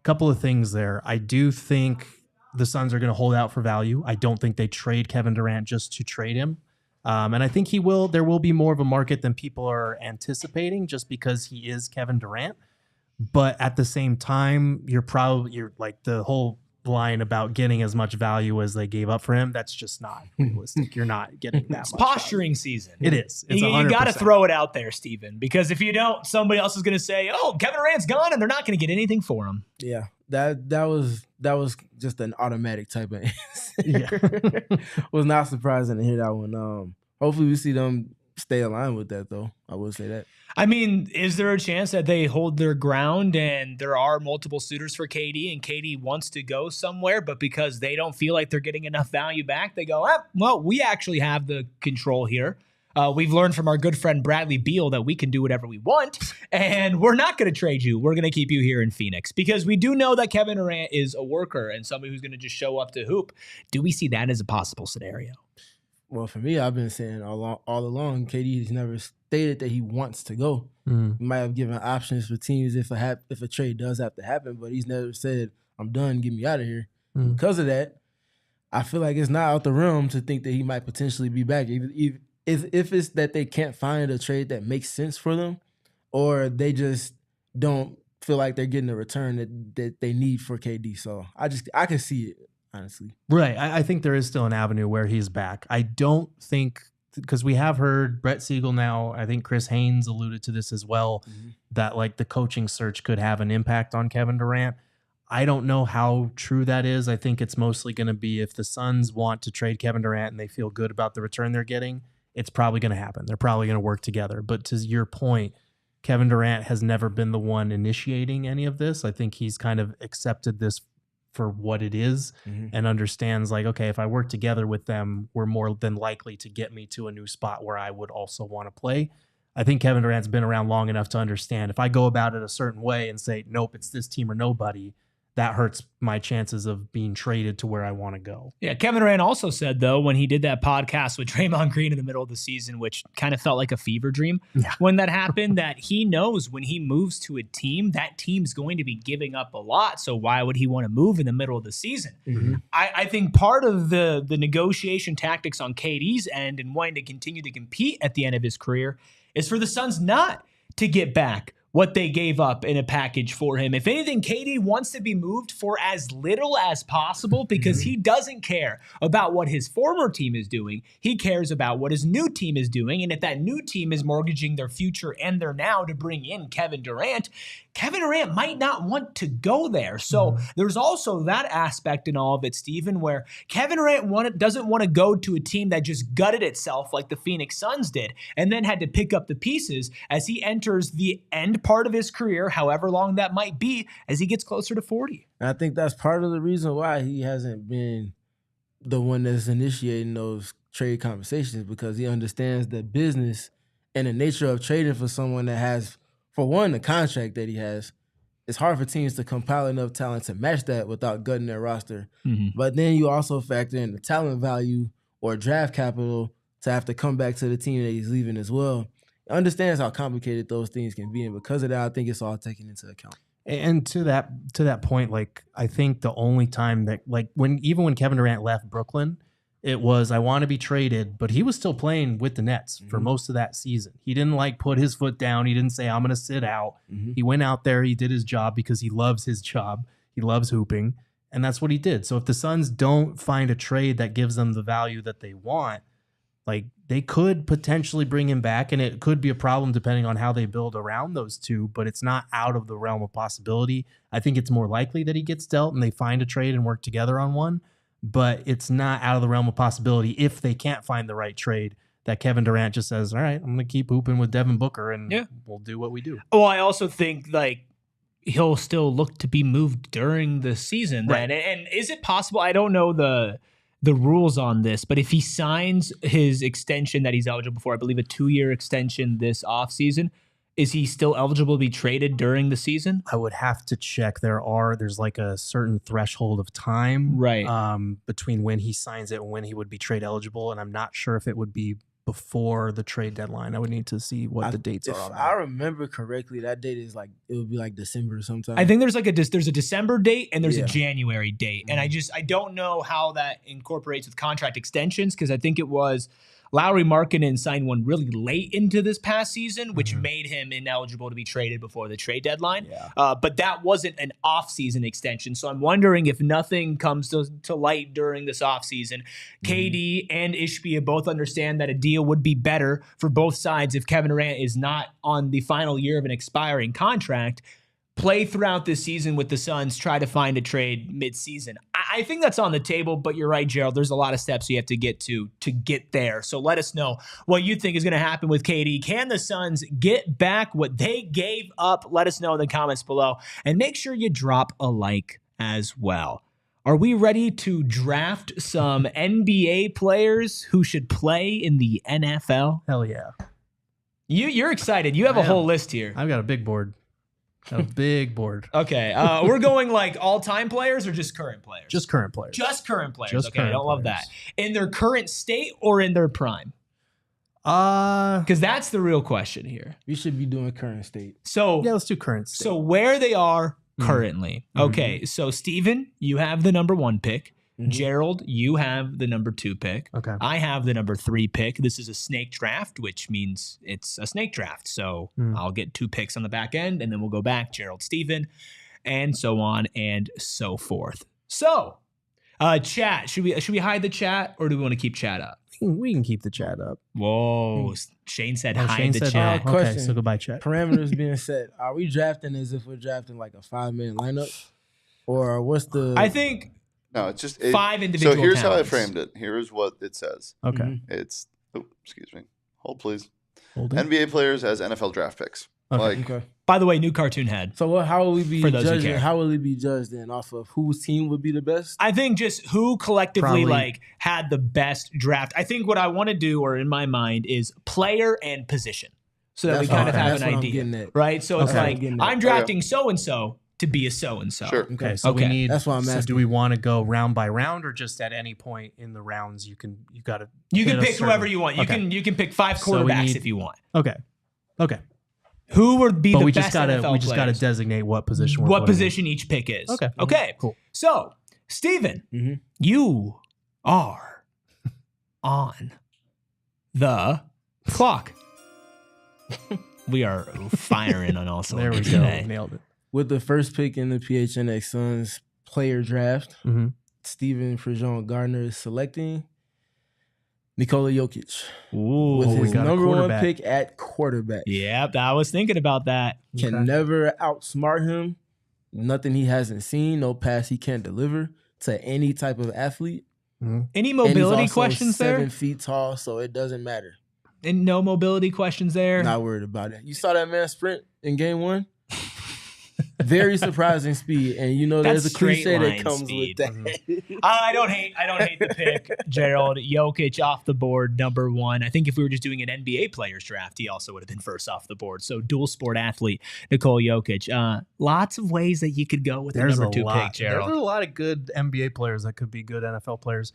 a couple of things there. I do think the Suns are going to hold out for value. I don't think they trade Kevin Durant just to trade him. And I think there will be more of a market than people are anticipating just because he is Kevin Durant. But at the same time, you're like the whole line about getting as much value as they gave up for him. That's just not realistic. You're not getting that it's much posturing value. season. It is. It's you got to throw it out there, Stephen, because if you don't, somebody else is going to say, "Oh, Kevin Durant's gone," and they're not going to get anything for him. Yeah, that was just an automatic type of answer. Yeah. Was not surprising to hear that one. Hopefully we see them stay aligned with that, though. I will say that. I mean, is there a chance that they hold their ground and there are multiple suitors for KD and KD wants to go somewhere, but because they don't feel like they're getting enough value back, they go, well, we actually have the control here. We've learned from our good friend Bradley Beal that we can do whatever we want, and we're not going to trade you. We're going to keep you here in Phoenix because we do know that Kevin Durant is a worker and somebody who's going to just show up to hoop. Do we see that as a possible scenario? Well, for me, I've been saying all along, KD has never stated that he wants to go. He might have given options for teams if a trade does have to happen, but he's never said, "I'm done, get me out of here." Because of that, I feel like it's not out the realm to think that he might potentially be back. If it's that they can't find a trade that makes sense for them, or they just don't feel like they're getting the return that they need for KD. So I can see it. Honestly. Right. I think there is still an avenue where he's back. I don't think, because we have heard Brett Siegel now, I think Chris Haynes alluded to this as well, that like the coaching search could have an impact on Kevin Durant. I don't know how true that is. I think it's mostly going to be if the Suns want to trade Kevin Durant and they feel good about the return they're getting, it's probably going to happen. They're probably going to work together. But to your point, Kevin Durant has never been the one initiating any of this. I think he's kind of accepted this for what it is and understands like, okay, if I work together with them, we're more than likely to get me to a new spot where I would also want to play. I think Kevin Durant's been around long enough to understand if I go about it a certain way and say, nope, it's this team or nobody, that hurts my chances of being traded to where I want to go. Yeah, Kevin Durant also said, though, when he did that podcast with Draymond Green in the middle of the season, which kind of felt like a fever dream when that happened, that he knows when he moves to a team, that team's going to be giving up a lot. So why would he want to move in the middle of the season? I think part of the negotiation tactics on KD's end and wanting to continue to compete at the end of his career is for the Suns not to get back what they gave up in a package for him. If anything, KD wants to be moved for as little as possible because he doesn't care about what his former team is doing. He cares about what his new team is doing. And if that new team is mortgaging their future and their now to bring in Kevin Durant might not want to go there. So there's also that aspect in all of it, Stephen, where Kevin Durant doesn't want to go to a team that just gutted itself like the Phoenix Suns did and then had to pick up the pieces as he enters the end part of his career, however long that might be, as he gets closer to 40. And I think that's part of the reason why he hasn't been the one that's initiating those trade conversations, because he understands the business and the nature of trading for someone that has, for one, the contract that he has. It's hard for teams to compile enough talent to match that without gutting their roster. But then you also factor in the talent value or draft capital to have to come back to the team that he's leaving as well. He understands how complicated those things can be, and because of that, I think it's all taken into account. And to that point, like, I think the only time that, like, when Kevin Durant left Brooklyn, it was, I want to be traded, but he was still playing with the Nets for most of that season. He didn't like put his foot down. He didn't say, I'm going to sit out. He went out there. He did his job because he loves his job. He loves hooping. And that's what he did. So if the Suns don't find a trade that gives them the value that they want, like, they could potentially bring him back, and it could be a problem depending on how they build around those two, but it's not out of the realm of possibility. I think it's more likely that he gets dealt and they find a trade and work together on one. But it's not out of the realm of possibility if they can't find the right trade that Kevin Durant just says, all right, I'm going to keep hooping with Devin Booker and we'll do what we do. Well, I also think, like, he'll still look to be moved during the season then. Right. And is it possible? I don't know the rules on this, but if he signs his extension that he's eligible for, I believe a 2-year extension this offseason, is he still eligible to be traded during the season? I would have to check. There's like a certain threshold of time between when he signs it and when he would be trade eligible. And I'm not sure if it would be before the trade deadline. I would need to see what the dates are on that. If I remember correctly, that date is like, it would be like December sometime. I think there's a December date and there's a January date. And I don't know how that incorporates with contract extensions, because I think it was Lauri Markkanen signed one really late into this past season, which made him ineligible to be traded before the trade deadline. But that wasn't an off-season extension. So I'm wondering if nothing comes to light during this off-season. KD and Ishbia both understand that a deal would be better for both sides if Kevin Durant is not on the final year of an expiring contract. Play throughout this season with the Suns, try to find a trade mid-season. I think that's on the table, but you're right, Gerald. There's a lot of steps you have to get to get there. So let us know what you think is going to happen with KD. Can the Suns get back what they gave up? Let us know in the comments below. And make sure you drop a like as well. Are we ready to draft some NBA players who should play in the NFL? Hell yeah. You're excited. You have a whole list here. I've got a big board. A big board. Okay. We're going like all-time players or just current players? Just current players. Just current players. Okay, I don't love that. In their current state or in their prime? Because that's the real question here. We should be doing current state. So yeah, let's do current state. So where they are currently. Okay, so Stephen, you have the number 1 pick. Gerald, you have the number 2 pick. Okay. I have the number 3 pick. This is a snake draft, which means it's a snake draft. So I'll get 2 picks on the back end, and then we'll go back, Gerald, Stephen, and so on and so forth. So, chat, should we hide the chat, or do we want to keep chat up? We can keep the chat up. Whoa. Shane said hide the chat. Okay, so goodbye, chat. Parameters being set. Are we drafting as if we're drafting like a 5-man lineup? Or what's the... I think... No, it's just 5 individual So here's talents. how I framed it. Here's what it says. Okay. It's excuse me. Hold please. Hold it. NBA players as NFL draft picks. Okay. By the way, new cartoon head. So how will we be For those who judging? care. How will it be judged then? Off of whose team would be the best? I think just who collectively Probably. had the best draft. I think what I want to do, or in my mind, is player and position, so that we kind of have an what I'm idea, getting at. right? So it's Okay. like I'm drafting so and so to be a so and so. Sure. Okay, so Okay. we need. That's why I'm so asking. do we want to go round by round, or just at any point in the rounds you got to? You can pick whoever you want. You can pick 5 So we quarterbacks need- if you want. Okay. Who would be But the we best just gotta NFL gotta players? designate what position. We're What putting in. position each pick is. Okay. Okay. Cool. So, Stephen, you are on the clock. We are firing on all There we cylinders go. today. Nailed it. With the first pick in the PHNX Suns player draft, Mm-hmm. Stephen Frijon Gardner is selecting Nikola Jokic Ooh, with we his got a number one quarterback. pick at quarterback. Yep, I was thinking about that. Can Okay. never outsmart him. Nothing he hasn't seen, no pass he can't deliver to any type of athlete. Mm-hmm. Any And mobility he's also questions 7 there? feet tall, so it doesn't matter. And no mobility questions there? Not worried about it. You saw that man sprint in game 1? Very surprising speed, and you know That's there's a cliche straight line that comes speed. with that. I don't hate the pick, Gerald. Jokic off the board, number 1. I think if we were just doing an NBA players draft, he also would have been first off the board. So dual sport athlete, Nikola Jokic. Lots of ways that you could go with the number 2 pick, Gerald. There's a lot of good NBA players that could be good NFL players.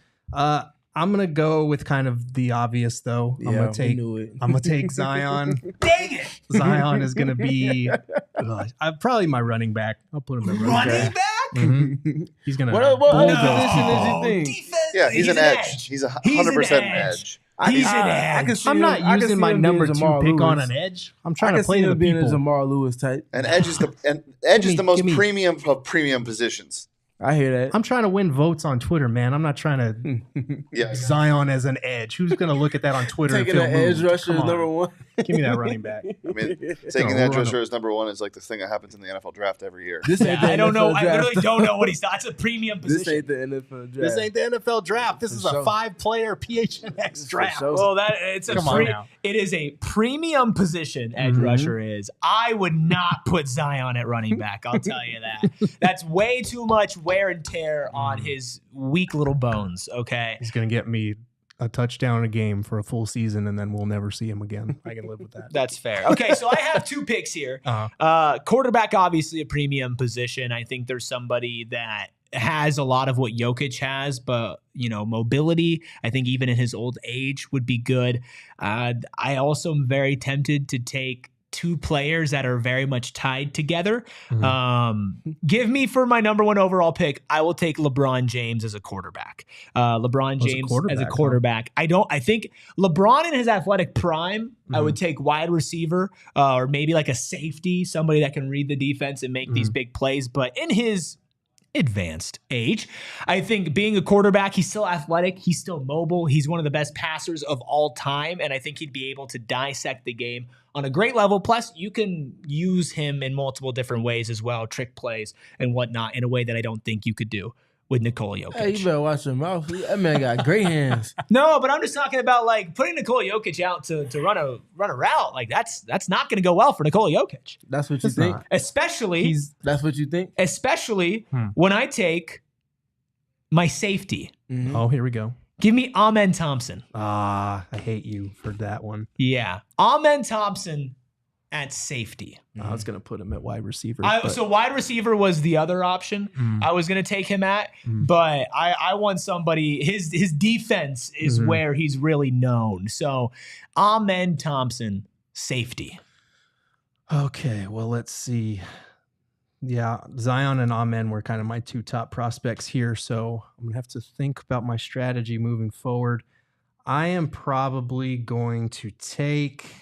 I'm gonna go with kind of the obvious though. I'm gonna take Zion. Dang it! Zion is gonna be probably my running back. I'll put him at running back. Mhm. He's gonna. What bull other those position people. is you think? Defense. Yeah, he's an edge. He's 100% an edge. He's an edge. I'm not using my number 2 pick on an edge. I'm trying to play the being a people. Jamal Lewis type. And edge is the most premium of premium positions. I hear that. I'm trying to win votes on Twitter, man. I'm not trying to Yeah. Zion as an edge. Who's going to look at that on Twitter Taking and an feel edge moved? rusher Come is on. number 1. Give me that running back. I mean, taking the edge rusher as number 1 is like the thing that happens in the NFL draft every year. This ain't the I don't know. NFL I draft. literally don't know what he's. That's a premium position. This ain't the NFL draft. This ain't the NFL draft. This is sure. a 5-player PHNX draft. sure. Well, it's a Come on now. it is a premium position. Edge rusher is. I would not put Zion at running back. I'll tell you that. That's way too much wear and tear on his weak little bones. Okay. He's going to get me a touchdown a game for a full season, and then we'll never see him again. I can live with that. That's fair. Okay, so I have 2 picks here. Quarterback, obviously a premium position. I think there's somebody that has a lot of what Jokic has, but mobility, I think even in his old age would be good. I also am very tempted to take 2 players that are very much tied together. Give me for my number 1 overall pick, I will take LeBron James as a quarterback. LeBron James as a quarterback. I think LeBron in his athletic prime, I would take wide receiver or maybe like a safety, somebody that can read the defense and make these big plays. But in his advanced age, I think being a quarterback, he's still athletic, he's still mobile, he's one of the best passers of all time, and I think he'd be able to dissect the game on a great level. Plus, you can use him in multiple different ways as well, trick plays and whatnot, in a way that I don't think you could do with Nikola Jokic. Hey, you better watch your mouth. That man got great hands. No, but I'm just talking about like putting Nikola Jokic out to run a route. Like that's not going to go well for Nikola Jokic. That's what you think? Especially That's what you think? Especially when I take my safety. Mm-hmm. Oh, here we go. Give me Amen Thompson. I hate you for that one. Yeah. Amen Thompson at safety. I was going to put him at wide receiver. So wide receiver was the other option I was going to take him at, but I want somebody, his defense is where he's really known. So Amen Thompson, safety. Okay, well, let's see. Yeah, Zion and Amen were kind of my 2 top prospects here, so I'm going to have to think about my strategy moving forward. I am probably going to take...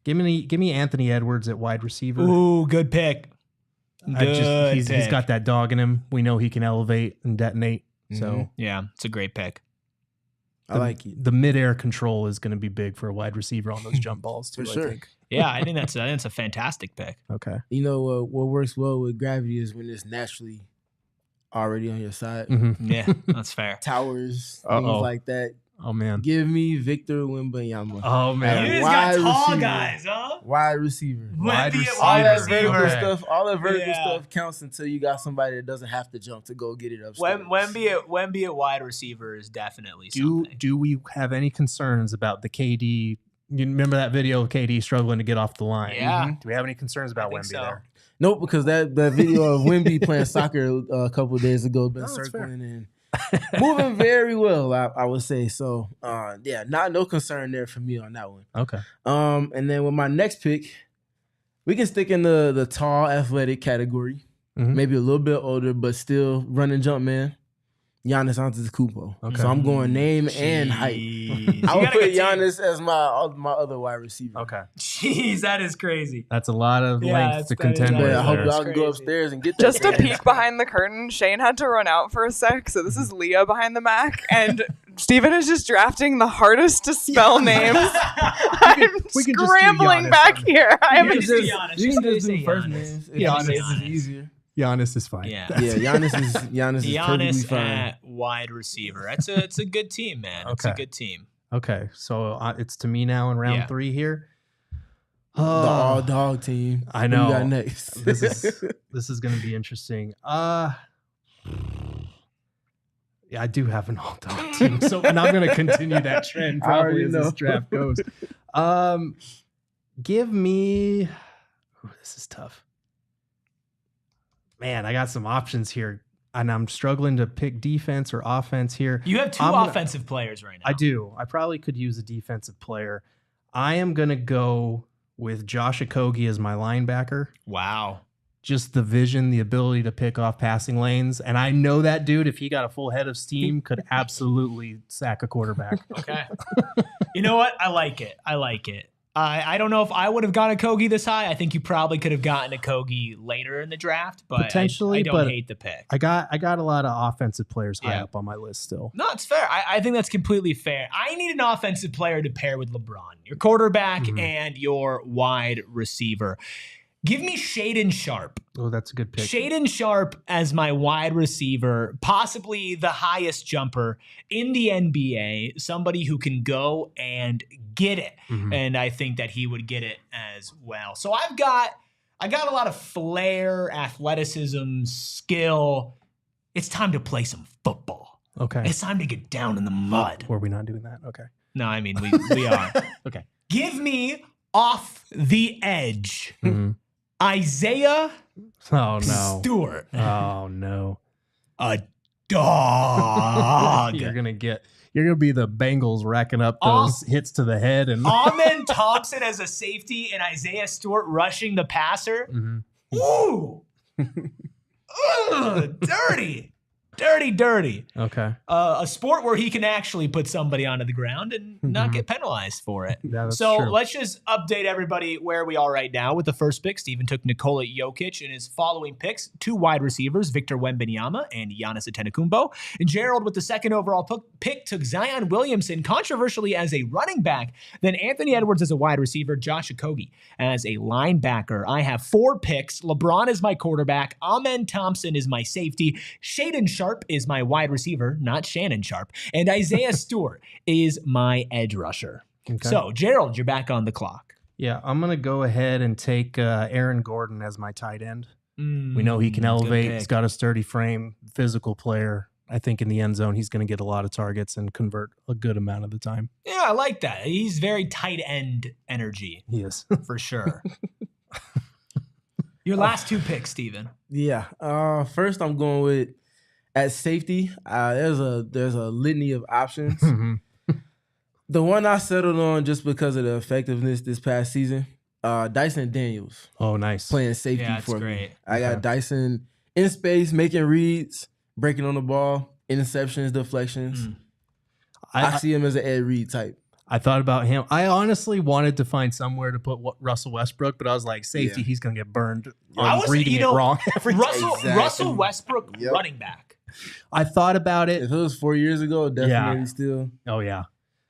Give me Anthony Edwards at wide receiver. Ooh, good pick. He's got that dog in him. We know he can elevate and detonate. So yeah, it's a great pick. I like it. The midair control is going to be big for a wide receiver on those jump balls too. For sure. I think. Yeah, I think that's a fantastic pick. Okay. You know what works well with gravity is when it's naturally already on your side. Yeah, that's fair. Towers, Uh-oh. things like that. Oh man. Give me Victor Wembanyama. Oh man. You just Wide got tall receiver. Guys, huh? Wide receiver. Wide Wemby at receiver. All that receiver. vertical Okay. stuff, all that vertical Yeah. stuff counts until you got somebody that doesn't have to jump to go get it upstairs. Wemby at wide receiver is definitely something. Do we have any concerns about the KD? You remember that video of KD struggling to get off the line? Yeah. Do we have any concerns about think Wemby so. there? Nope, because that video of Wemby playing soccer a couple of days ago been that's fair. circling and moving very well, I would say. So, no concern there for me on that one. Okay. And then with my next pick, we can stick in the tall athletic category. Mhm. Maybe a little bit older, but still run and jump man. Giannis Antetokounmpo. Okay. So I'm going name and height. I would put Giannis as my other wide receiver. Okay. Jeez, that is crazy. That's a lot of length to contend with. I hope there. y'all can go upstairs and get that. Just a peek behind the curtain. Shane had to run out for a sec, so this is Leah behind the Mac, and Stephen is just drafting the hardest to spell names. I'm scrambling back here. I haven't You can just do first names. Giannis It's easier. Giannis is fine. Yeah. Yeah, Giannis is perfectly fine. at wide receiver. It's a good team, man. It's a good team. Okay, so it's to me now in round 3 here. The all dog team. I know. Who you got next? This is going to be interesting. Yeah, I do have an all dog team, and I'm going to continue that trend probably as this draft goes. Give me. Ooh, this is tough. Man, I got some options here, and I'm struggling to pick defense or offense here. You have two offensive players right now. I do. I probably could use a defensive player. I am going to go with Josh Okogie as my linebacker. Wow. Just the vision, the ability to pick off passing lanes. And I know that dude, if he got a full head of steam, could absolutely sack a quarterback. Okay. You know what? I like it. I don't know if I would have gotten Okogie this high. I think you probably could have gotten Okogie later in the draft, but potentially, I don't hate the pick. I got a lot of offensive players high up on my list still. No, it's fair. I think that's completely fair. I need an offensive player to pair with LeBron, your quarterback and your wide receiver. Give me Shaedon Sharpe. Oh, that's a good pick. Shaedon Sharpe as my wide receiver, possibly the highest jumper in the NBA, somebody who can go and get it. And I think that he would get it as well. So I got a lot of flair, athleticism, skill. It's time to play some football. Okay. It's time to get down in the mud. Were we not doing that? Okay. No, I mean, we are. Okay. Give me off the edge. Isaiah Stewart. Oh no. A dog. You're gonna be the Bengals racking up those hits to the head and Amen Thompson as a safety and Isaiah Stewart rushing the passer. Ooh. Ugh, dirty. Dirty. Okay. A sport where he can actually put somebody onto the ground and not get penalized for it. Yeah, that's so true. let's just update everybody where we are right now. With the first pick, Stephen took Nikola Jokic, and his following picks, 2 wide receivers, Victor Wembanyama and Giannis Antetokounmpo. And Gerald, with the second overall pick, took Zion Williamson, controversially as a running back, then Anthony Edwards as a wide receiver, Josh Okogie as a linebacker. I have 4 picks. LeBron is my quarterback. Amen Thompson is my safety. Shaedon Sharpe is my wide receiver, not Shannon Sharpe. And Isaiah Stewart is my edge rusher. Okay. So, Gerald, you're back on the clock. Yeah, I'm gonna go ahead and take Aaron Gordon as my tight end. We know he can elevate. He's got a sturdy frame, physical player. I think in the end zone, he's going to get a lot of targets and convert a good amount of the time. Yeah, I like that. He's very tight end energy. He is. For sure. Your last 2 picks, Stephen. Yeah. First, I'm going with at safety. There's a litany of options. The one I settled on just because of the effectiveness this past season, Dyson Daniels. Oh, nice. Playing safety for great. me. I got Dyson in space, making reads, breaking on the ball, interceptions, deflections. I see him as an Ed Reed type. I thought about him. I honestly wanted to find somewhere to put Russell Westbrook, but I was like, safety, he's going to get burned on reading it wrong every day. Russell Westbrook, running back. I thought about it. If it was 4 years ago, definitely still. Oh, yeah.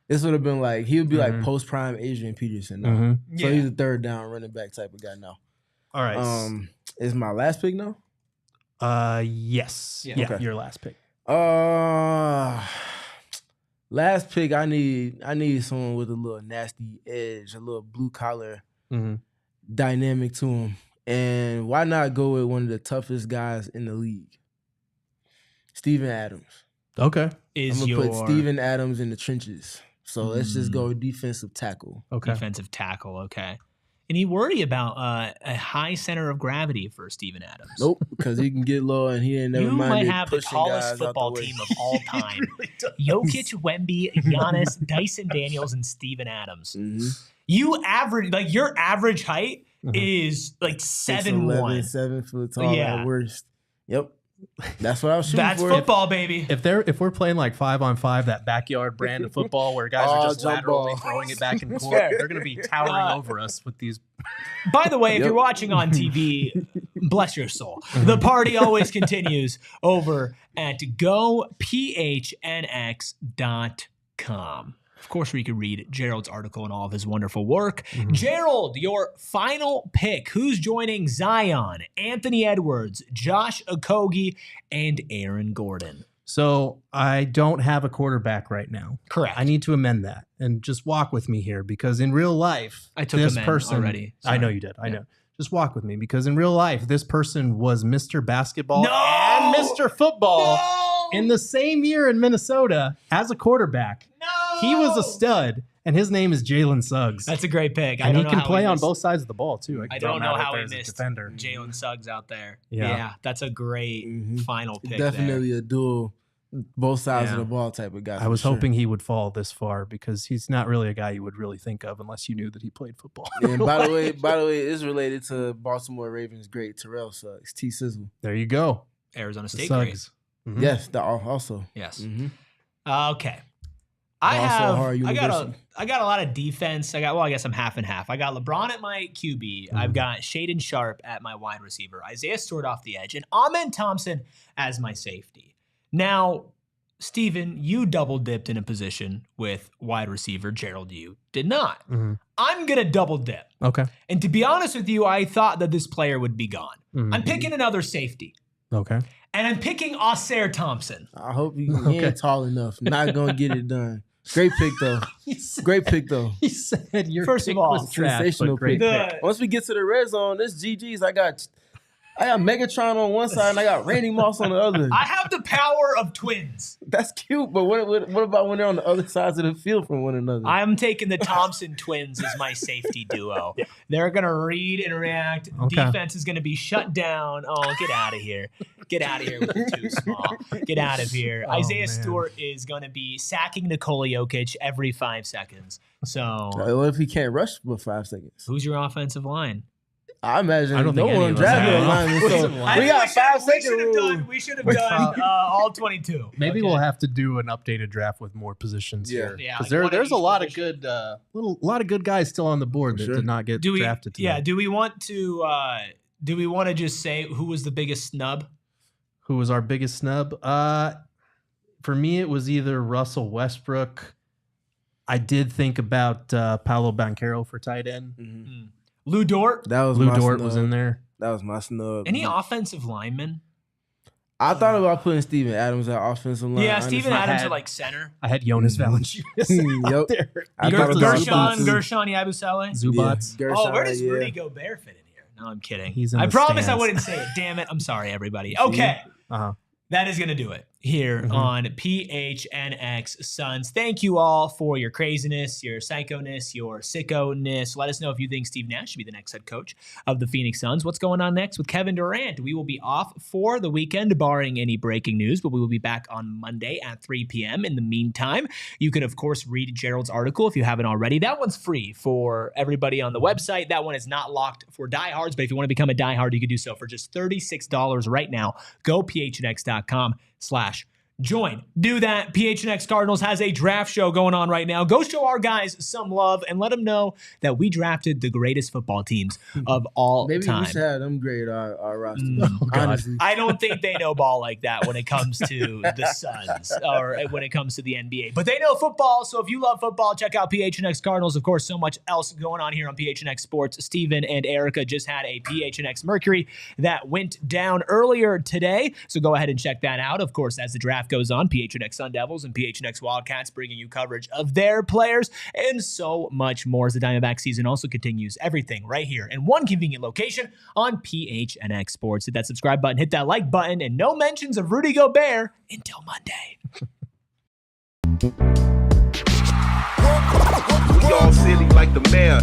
This would have been like, he would be like post-prime Adrian Peterson now. So he's a third down running back type of guy now. All right. Is my last pick now? Yes. Yeah, your last pick. Last pick, I need someone with a little nasty edge, a little blue collar dynamic to him. And why not go with one of the toughest guys in the league? Steven Adams. Okay. I'm going to put Steven Adams in the trenches. So let's just go defensive tackle. Okay. Defensive tackle, okay. Any worry about a high center of gravity for Steven Adams? Nope, because he can get low and he ain't never You minded might have the tallest football team of all time. Jokic, Wemby, Giannis, Dyson Daniels, and Steven Adams. You average, like your average height is like 7'1". 7 foot tall at worst. Yep. That's what I was shooting That's for. football, baby. If we're playing like 5-on-5, that backyard brand of football where guys are just jump laterally ball. throwing it back and forth, fair. they're going to be towering over us with these. By the way, if you're watching on TV, bless your soul. The party always continues over at gophnx.com. Of course, where you can read Gerald's article and all of his wonderful work. Gerald, your final pick. Who's joining Zion, Anthony Edwards, Josh Okogie, and Aaron Gordon? So I don't have a quarterback right now. Correct. I need to amend that and just walk with me here because in real life, I took this amend person already. I know you did. I know. Just walk with me because in real life, this person was Mr. Basketball No! and Mr. Football No! in the same year in Minnesota as a quarterback. No! He was a stud, and his name is Jalen Suggs. That's a great pick. And he can play on both sides of the ball, too. I don't know how he he missed defender. Jalen Suggs out there. Yeah. Yeah, that's a great final pick. Definitely there. a dual, both sides Yeah. of the ball type of guy. I was for sure. hoping he would fall this far because he's not really a guy you would really think of unless you knew that he played football. And by the way, it's related to Baltimore Ravens great Terrell Suggs, T Sizzle. There you go. Arizona State. Suggs. Great. Mhm. Yes, that also. Yes. Mhm. Okay. I Also have. Hard I University. got a lot of defense. I guess I'm half and half. I got LeBron at my QB. I've got Shaden Sharp at my wide receiver. Isaiah Stewart off the edge, and Amen Thompson as my safety. Now, Stephen, you double dipped in a position with wide receiver. Gerald, you did not. Mhm. I'm gonna double dip. Okay. And to be honest with you, I thought that this player would be gone. Mhm. I'm picking another safety, Okay. and I'm picking Ausaire Thompson. I hope he Okay. ain't tall enough. Not gonna get it done. Great pick though. Great pick though. He said your First of pick all, was trash, sensational but great pick. pick. Once we get to the red zone, this GG's. I got Megatron on one side and I got Randy Moss on the other. I have the power of twins. That's cute, but what about when they're on the other sides of the field from one another? I'm taking the Thompson twins as my safety duo. They're going to read and react. Okay. Defense is going to be shut down. Oh, get out of here. Get out of here with the too small. Get out of here. Oh, Isaiah man. Stewart is going to be sacking Nikola Jokic every 5 seconds. So What if he can't rush for 5 seconds? who's your offensive line? I imagine I don't no think any one of us drafted have a lineman, so offensive we line. got 5 second rule. We should have done all 22. Maybe Okay. we'll have to do an updated draft with more positions Yeah. here. Yeah, Because like one there's at a each lot of position. good, lot of good guys still on the board that sure. did not get Do we? drafted today. Yeah. Do we want to just say who was the biggest snub? Who was our biggest snub? For me, it was either Russell Westbrook. I did think about Paolo Banchero for tight end. Mhm. Lou Dort. That was Lou my Dort snub. was in there. That was my snub. Any offensive linemen? I thought about putting Steven Adams at offensive line. Yeah, Steven honestly. Adams had- at like center. I had Jonas Valanciunas out Yep. there. I thought about Gershon Yabusele. Zubats. Yeah, Oh, where Gershon, does yeah. Rudy Gobert fit in here? No, I'm kidding. He's in I the promise I stands. wouldn't say it. Damn it. I'm sorry, everybody. Okay. Uh-huh. That is going to do it here on PHNX Suns. Thank you all for your craziness, your psychoness, your sicko-ness. Let us know if you think Steve Nash should be the next head coach of the Phoenix Suns. What's going on next with Kevin Durant? We will be off for the weekend, barring any breaking news, but we will be back on Monday at 3 p.m. In the meantime, you can, of course, read Gerald's article if you haven't already. That one's free for everybody on the website. That one is not locked for diehards, but if you want to become a diehard, you can do so for just $36 right now. Go phnx.com/join. Do that. PHNX Cardinals has a draft show going on right now. Go show our guys some love and let them know that we drafted the greatest football teams of all Maybe time. we should have them grade our roster. God. Honestly. I don't think they know ball like that when it comes to the Suns or when it comes to the NBA. But they know football, so if you love football, check out PHNX Cardinals. Of course, so much else going on here on PHNX Sports. Steven and Erica just had a PHNX Mercury that went down earlier today, so go ahead and check that out. Of course, as the draft goes on, PHNX Sun Devils and PHNX Wildcats bringing you coverage of their players and so much more as the Diamondback season also continues. Everything right here in one convenient location on PHNX Sports. Hit that subscribe button, hit that like button, and no mentions of Rudy Gobert until Monday. We all silly like the mayor.